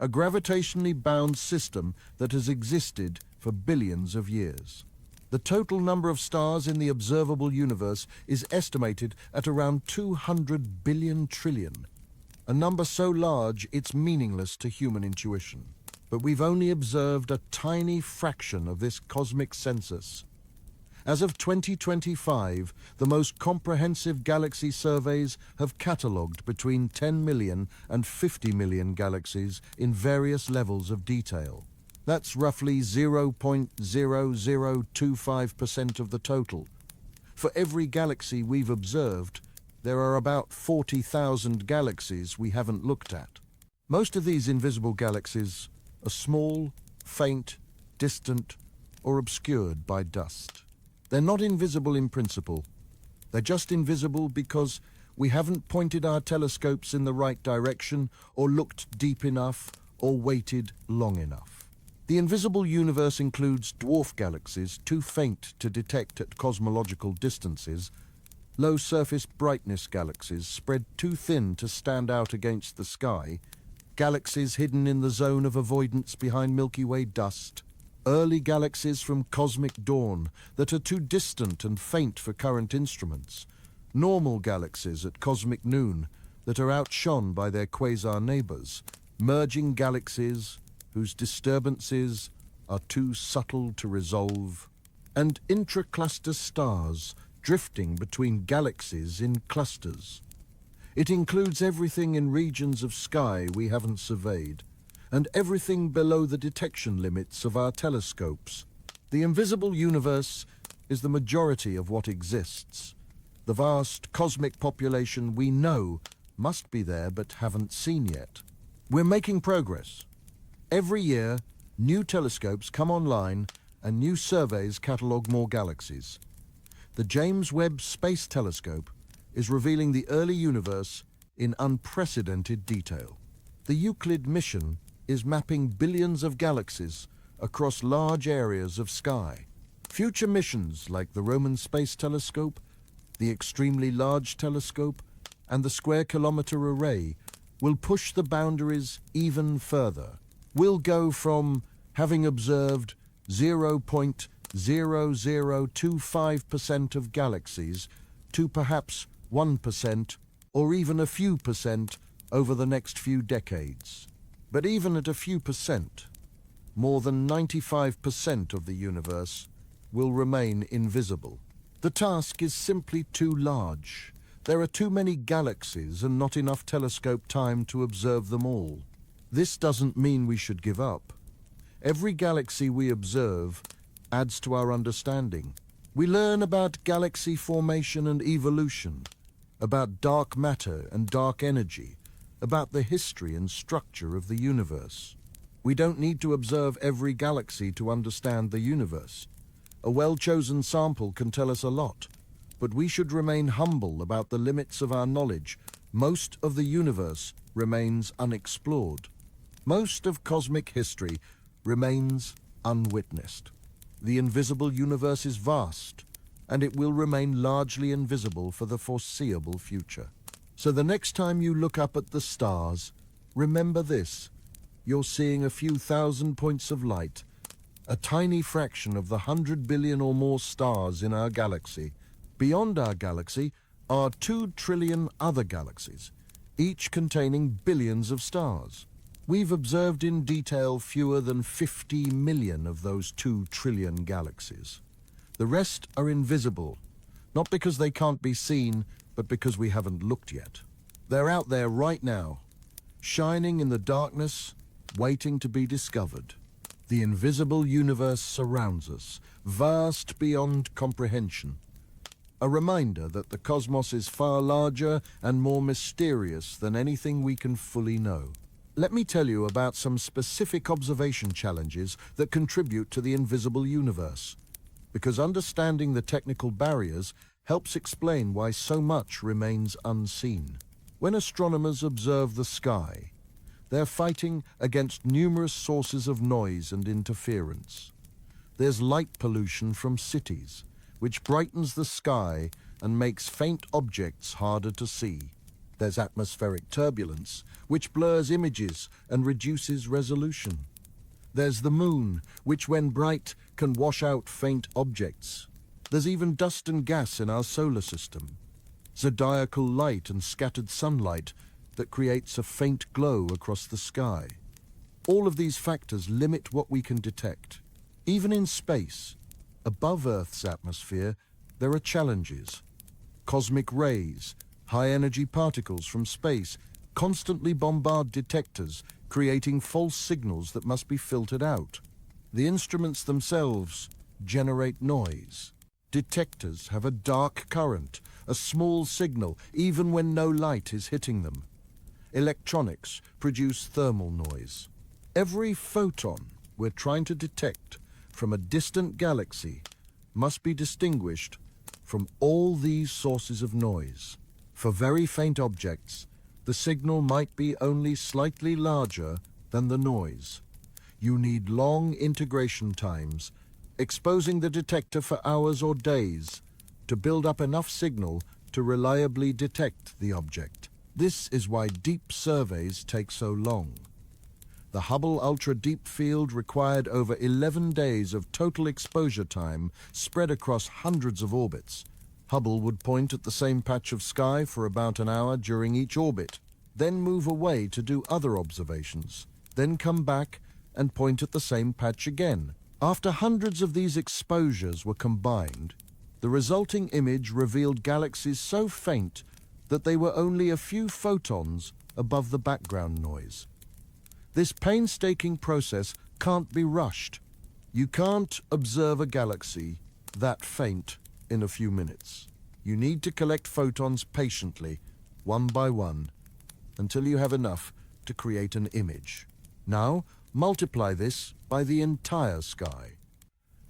a gravitationally bound system that has existed for billions of years. The total number of stars in the observable universe is estimated at around 200 billion trillion, a number so large it's meaningless to human intuition. But we've only observed a tiny fraction of this cosmic census. As of 2025, the most comprehensive galaxy surveys have catalogued between 10 million and 50 million galaxies in various levels of detail. That's roughly 0.0025% of the total. For every galaxy we've observed, there are about 40,000 galaxies we haven't looked at. Most of these invisible galaxies are small, faint, distant, or obscured by dust. They're not invisible in principle. They're just invisible because we haven't pointed our telescopes in the right direction or looked deep enough or waited long enough. The invisible universe includes dwarf galaxies too faint to detect at cosmological distances, low-surface brightness galaxies spread too thin to stand out against the sky, galaxies hidden in the zone of avoidance behind Milky Way dust, early galaxies from cosmic dawn that are too distant and faint for current instruments, normal galaxies at cosmic noon that are outshone by their quasar neighbors, merging galaxies whose disturbances are too subtle to resolve, and intra-cluster stars drifting between galaxies in clusters. It includes everything in regions of sky we haven't surveyed, and everything below the detection limits of our telescopes. The invisible universe is the majority of what exists. The vast cosmic population we know must be there but haven't seen yet. We're making progress. Every year, new telescopes come online and new surveys catalogue more galaxies. The James Webb Space Telescope is revealing the early universe in unprecedented detail. The Euclid mission is mapping billions of galaxies across large areas of sky. Future missions like the Roman Space Telescope, the Extremely Large Telescope, and the Square Kilometre Array will push the boundaries even further. We'll go from having observed 0.0025% of galaxies to perhaps 1% or even a few percent over the next few decades. But even at a few percent, more than 95% of the universe will remain invisible. The task is simply too large. There are too many galaxies and not enough telescope time to observe them all. This doesn't mean we should give up. Every galaxy we observe adds to our understanding. We learn about galaxy formation and evolution, about dark matter and dark energy, about the history and structure of the universe. We don't need to observe every galaxy to understand the universe. A well-chosen sample can tell us a lot, but we should remain humble about the limits of our knowledge. Most of the universe remains unexplored. Most of cosmic history remains unwitnessed. The invisible universe is vast, and it will remain largely invisible for the foreseeable future. So the next time you look up at the stars, remember this: you're seeing a few thousand points of light, a tiny fraction of the 100 billion or more stars in our galaxy. Beyond our galaxy are 2 trillion other galaxies, each containing billions of stars. We've observed in detail fewer than 50 million of those 2 trillion galaxies. The rest are invisible, not because they can't be seen, but because we haven't looked yet. They're out there right now, shining in the darkness, waiting to be discovered. The invisible universe surrounds us, vast beyond comprehension. A reminder that the cosmos is far larger and more mysterious than anything we can fully know. Let me tell you about some specific observation challenges that contribute to the invisible universe, because understanding the technical barriers helps explain why so much remains unseen. When astronomers observe the sky, they're fighting against numerous sources of noise and interference. There's light pollution from cities, which brightens the sky and makes faint objects harder to see. There's atmospheric turbulence, which blurs images and reduces resolution. There's the moon, which when bright can wash out faint objects. There's even dust and gas in our solar system, zodiacal light and scattered sunlight that creates a faint glow across the sky. All of these factors limit what we can detect. Even in space, above Earth's atmosphere, there are challenges. Cosmic rays, high-energy particles from space constantly bombard detectors, creating false signals that must be filtered out. The instruments themselves generate noise. Detectors have a dark current, a small signal, even when no light is hitting them. Electronics produce thermal noise. Every photon we're trying to detect from a distant galaxy must be distinguished from all these sources of noise. For very faint objects, the signal might be only slightly larger than the noise. You need long integration times, exposing the detector for hours or days to build up enough signal to reliably detect the object. This is why deep surveys take so long. The Hubble Ultra Deep Field required over 11 days of total exposure time spread across hundreds of orbits. Hubble would point at the same patch of sky for about an hour during each orbit, then move away to do other observations, then come back and point at the same patch again. After hundreds of these exposures were combined, the resulting image revealed galaxies so faint that they were only a few photons above the background noise. This painstaking process can't be rushed. You can't observe a galaxy that faint in a few minutes. You need to collect photons patiently, one by one, until you have enough to create an image. Now, multiply this by the entire sky.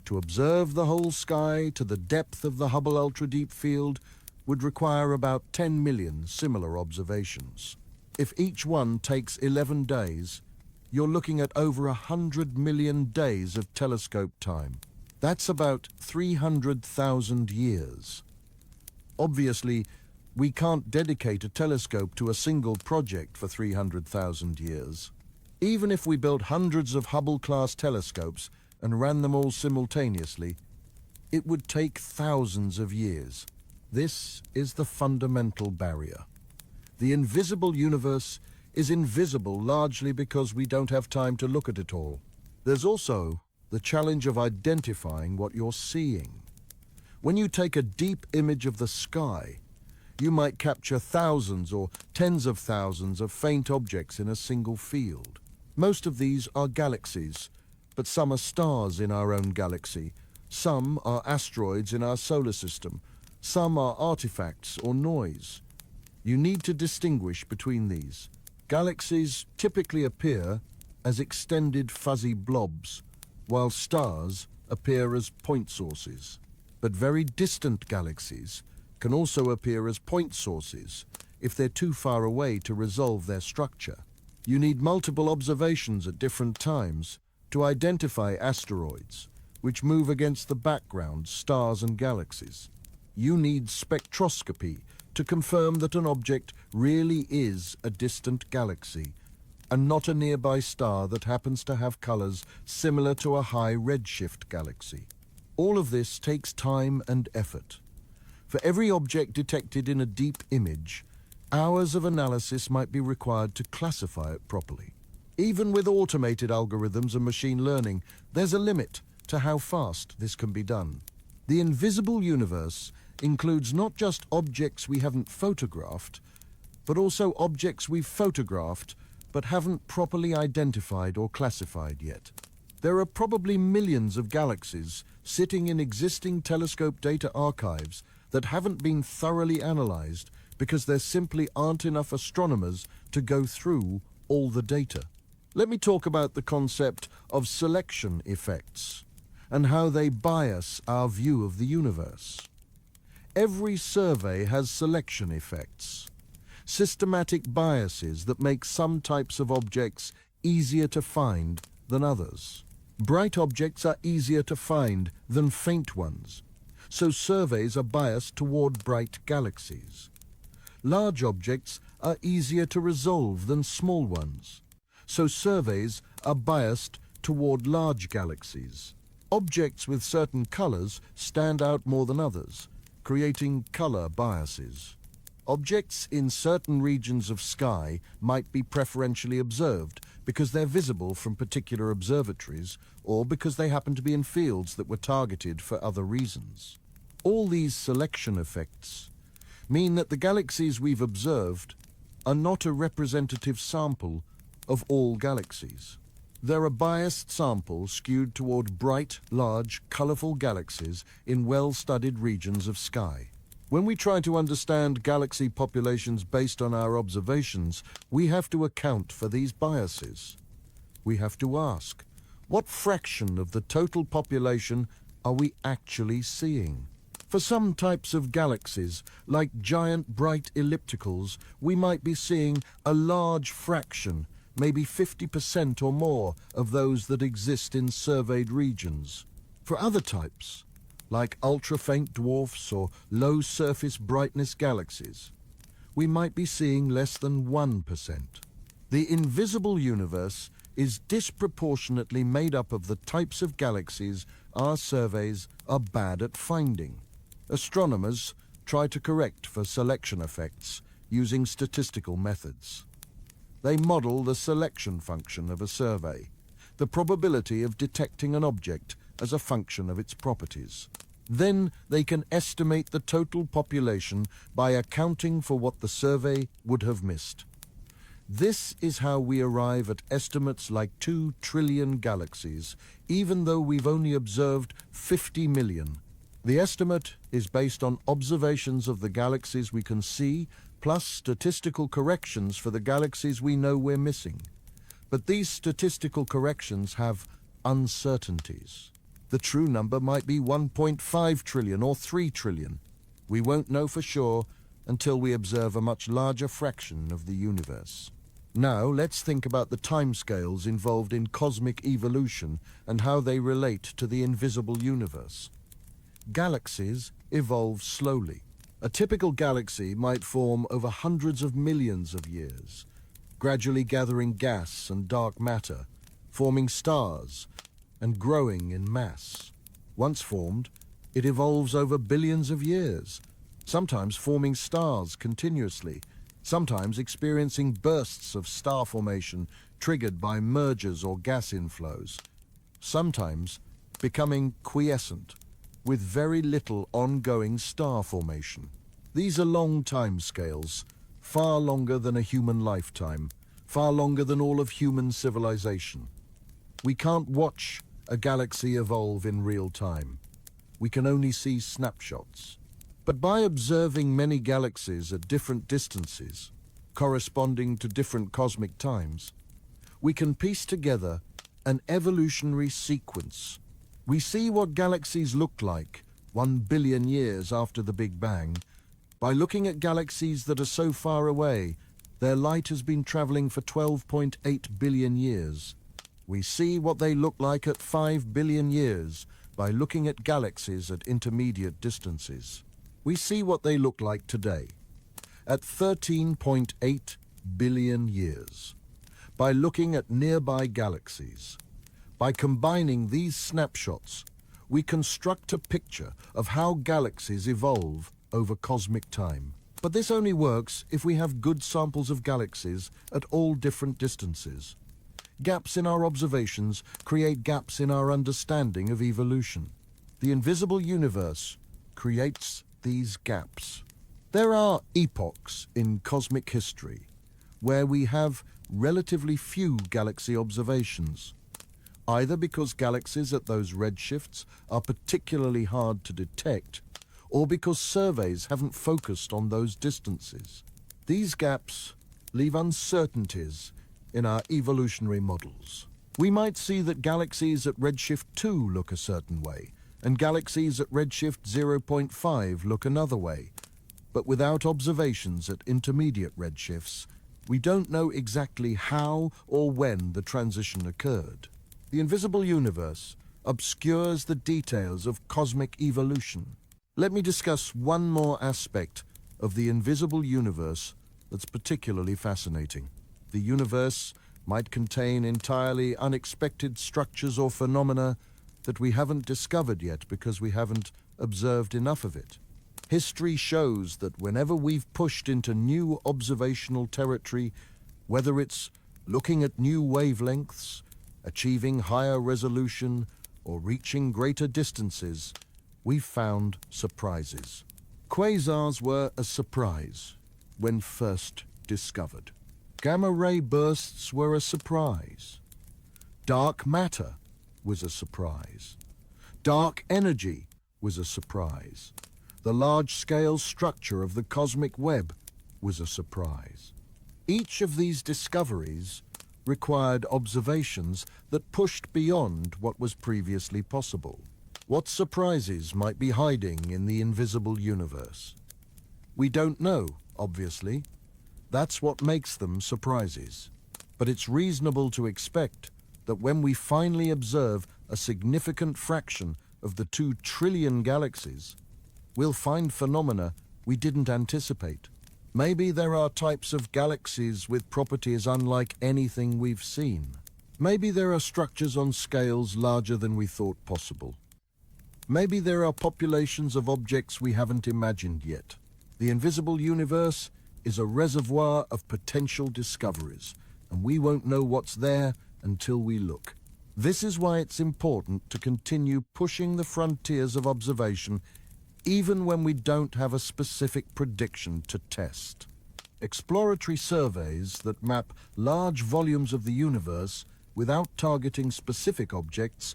To observe the whole sky to the depth of the Hubble Ultra Deep Field would require about 10 million similar observations. If each one takes 11 days, you're looking at over 100 million days of telescope time. That's about 300,000 years. Obviously, we can't dedicate a telescope to a single project for 300,000 years. Even if we built hundreds of Hubble-class telescopes and ran them all simultaneously, it would take thousands of years. This is the fundamental barrier. The invisible universe is invisible largely because we don't have time to look at it all. There's also the challenge of identifying what you're seeing. When you take a deep image of the sky, you might capture thousands or tens of thousands of faint objects in a single field. Most of these are galaxies, but some are stars in our own galaxy. Some are asteroids in our solar system. Some are artifacts or noise. You need to distinguish between these. Galaxies typically appear as extended fuzzy blobs, while stars appear as point sources. But very distant galaxies can also appear as point sources if they're too far away to resolve their structure. You need multiple observations at different times to identify asteroids, which move against the background, stars and galaxies. You need spectroscopy to confirm that an object really is a distant galaxy and not a nearby star that happens to have colors similar to a high redshift galaxy. All of this takes time and effort. For every object detected in a deep image, hours of analysis might be required to classify it properly. Even with automated algorithms and machine learning, there's a limit to how fast this can be done. The invisible universe includes not just objects we haven't photographed, but also objects we've photographed but haven't properly identified or classified yet. There are probably millions of galaxies sitting in existing telescope data archives that haven't been thoroughly analyzed because there simply aren't enough astronomers to go through all the data. Let me talk about the concept of selection effects and how they bias our view of the universe. Every survey has selection effects, systematic biases that make some types of objects easier to find than others. Bright objects are easier to find than faint ones, so surveys are biased toward bright galaxies. Large objects are easier to resolve than small ones, so surveys are biased toward large galaxies. Objects with certain colors stand out more than others, creating color biases. Objects in certain regions of sky might be preferentially observed because they're visible from particular observatories or because they happen to be in fields that were targeted for other reasons. All these selection effects mean that the galaxies we've observed are not a representative sample of all galaxies. They're a biased sample skewed toward bright, large, colorful galaxies in well-studied regions of sky. When we try to understand galaxy populations based on our observations, we have to account for these biases. We have to ask, what fraction of the total population are we actually seeing? For some types of galaxies, like giant bright ellipticals, we might be seeing a large fraction, maybe 50% or more of those that exist in surveyed regions. For other types, like ultra-faint dwarfs or low-surface brightness galaxies, we might be seeing less than 1%. The invisible universe is disproportionately made up of the types of galaxies our surveys are bad at finding. Astronomers try to correct for selection effects using statistical methods. They model the selection function of a survey, the probability of detecting an object as a function of its properties. Then they can estimate the total population by accounting for what the survey would have missed. This is how we arrive at estimates like 2 trillion galaxies, even though we've only observed 50 million. The estimate is based on observations of the galaxies we can see, plus statistical corrections for the galaxies we know we're missing. But these statistical corrections have uncertainties. The true number might be 1.5 trillion or 3 trillion. We won't know for sure until we observe a much larger fraction of the universe. Now let's think about the timescales involved in cosmic evolution and how they relate to the invisible universe. Galaxies evolve slowly. A typical galaxy might form over hundreds of millions of years. gradually gathering gas and dark matter, forming stars and growing in mass. Once formed, it evolves over billions of years, sometimes forming stars continuously, sometimes experiencing bursts of star formation triggered by mergers or gas inflows, sometimes becoming quiescent, with very little ongoing star formation. These are long timescales, far longer than a human lifetime, far longer than all of human civilization. We can't watch a galaxy evolve in real time. We can only see snapshots. But by observing many galaxies at different distances, corresponding to different cosmic times, we can piece together an evolutionary sequence. We see what galaxies looked like 1 billion years after the Big Bang by looking at galaxies that are so far away their light has been traveling for 12.8 billion years. We see what they look like at 5 billion years by looking at galaxies at intermediate distances. We see what they look like today at 13.8 billion years by looking at nearby galaxies. By combining these snapshots, we construct a picture of how galaxies evolve over cosmic time. But this only works if we have good samples of galaxies at all different distances. Gaps in our observations create gaps in our understanding of evolution. The invisible universe creates these gaps. There are epochs in cosmic history where we have relatively few galaxy observations, either because galaxies at those redshifts are particularly hard to detect, or because surveys haven't focused on those distances. These gaps leave uncertainties in our evolutionary models. We might see that galaxies at redshift 2 look a certain way, and galaxies at redshift 0.5 look another way. But without observations at intermediate redshifts, we don't know exactly how or when the transition occurred. The invisible universe obscures the details of cosmic evolution. Let me discuss one more aspect of the invisible universe that's particularly fascinating. The universe might contain entirely unexpected structures or phenomena that we haven't discovered yet because we haven't observed enough of it. History shows that whenever we've pushed into new observational territory, whether it's looking at new wavelengths, achieving higher resolution, or reaching greater distances, we've found surprises. Quasars were a surprise when first discovered. Gamma-ray bursts were a surprise. Dark matter was a surprise. Dark energy was a surprise. The large-scale structure of the cosmic web was a surprise. Each of these discoveries required observations that pushed beyond what was previously possible. What surprises might be hiding in the invisible universe? We don't know, obviously. That's what makes them surprises. But it's reasonable to expect that when we finally observe a significant fraction of the 2 trillion galaxies, we'll find phenomena we didn't anticipate. Maybe there are types of galaxies with properties unlike anything we've seen. Maybe there are structures on scales larger than we thought possible. Maybe there are populations of objects we haven't imagined yet. The invisible universe is a reservoir of potential discoveries, and we won't know what's there until we look. This is why it's important to continue pushing the frontiers of observation even when we don't have a specific prediction to test. Exploratory surveys that map large volumes of the universe without targeting specific objects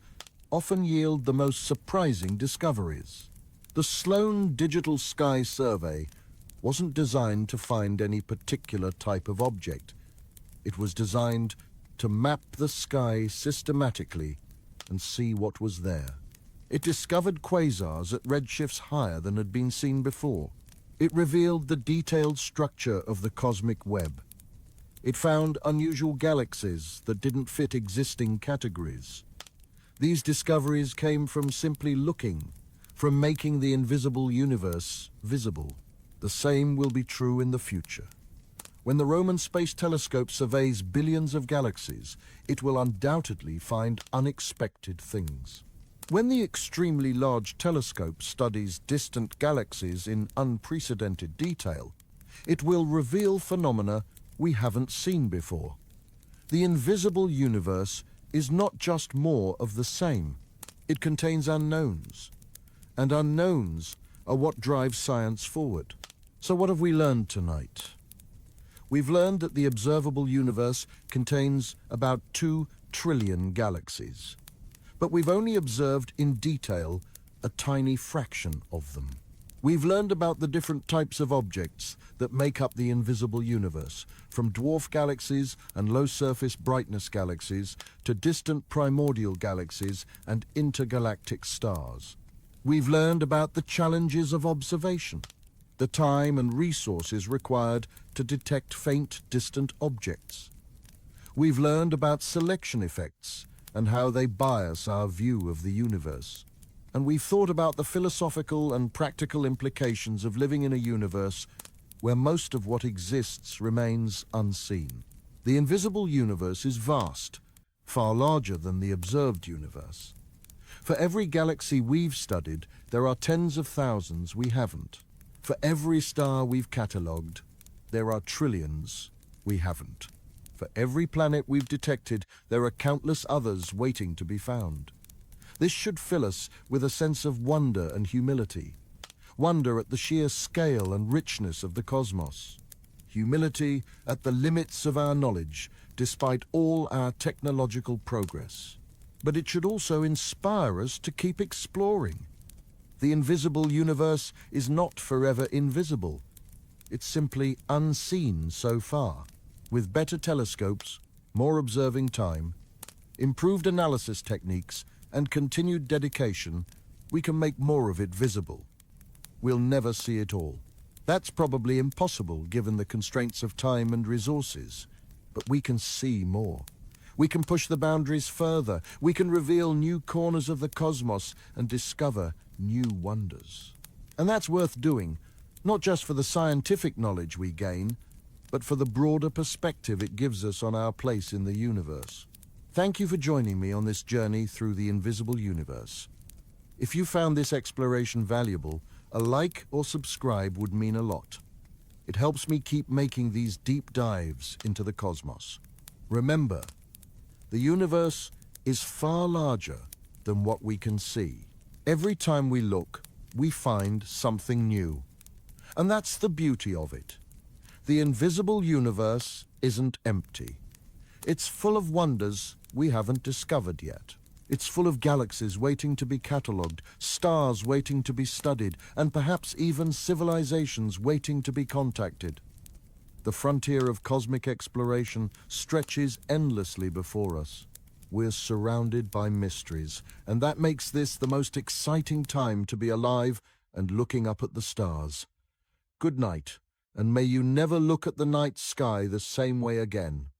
often yield the most surprising discoveries. The Sloan Digital Sky Survey wasn't designed to find any particular type of object. It was designed to map the sky systematically and see what was there. It discovered quasars at redshifts higher than had been seen before. It revealed the detailed structure of the cosmic web. It found unusual galaxies that didn't fit existing categories. These discoveries came from simply looking, from making the invisible universe visible. The same will be true in the future. When the Roman Space Telescope surveys billions of galaxies, it will undoubtedly find unexpected things. When the extremely large telescope studies distant galaxies in unprecedented detail, it will reveal phenomena we haven't seen before. The invisible universe is not just more of the same. It contains unknowns, and unknowns are what drive science forward. So what have we learned tonight? We've learned that the observable universe contains about 2 trillion galaxies, but we've only observed in detail a tiny fraction of them. We've learned about the different types of objects that make up the invisible universe, from dwarf galaxies and low-surface brightness galaxies to distant primordial galaxies and intergalactic stars. We've learned about the challenges of observation, the time and resources required to detect faint, distant objects. We've learned about selection effects and how they bias our view of the universe. And we've thought about the philosophical and practical implications of living in a universe where most of what exists remains unseen. The invisible universe is vast, far larger than the observed universe. For every galaxy we've studied, there are tens of thousands we haven't. For every star we've catalogued, there are trillions we haven't. For every planet we've detected, there are countless others waiting to be found. This should fill us with a sense of wonder and humility. Wonder at the sheer scale and richness of the cosmos. Humility at the limits of our knowledge, despite all our technological progress. But it should also inspire us to keep exploring. The invisible universe is not forever invisible. It's simply unseen so far. With better telescopes, more observing time, improved analysis techniques, and continued dedication, we can make more of it visible. We'll never see it all. That's probably impossible given the constraints of time and resources. But we can see more. We can push the boundaries further. We can reveal new corners of the cosmos and discover new wonders. And that's worth doing, not just for the scientific knowledge we gain, but for the broader perspective it gives us on our place in the universe. Thank you for joining me on this journey through the invisible universe. If you found this exploration valuable, a like or subscribe would mean a lot. It helps me keep making these deep dives into the cosmos. Remember, the universe is far larger than what we can see. Every time we look, we find something new. And that's the beauty of it. The invisible universe isn't empty. It's full of wonders we haven't discovered yet. It's full of galaxies waiting to be catalogued, stars waiting to be studied, and perhaps even civilizations waiting to be contacted. The frontier of cosmic exploration stretches endlessly before us. We're surrounded by mysteries, and that makes this the most exciting time to be alive and looking up at the stars. Good night, and may you never look at the night sky the same way again.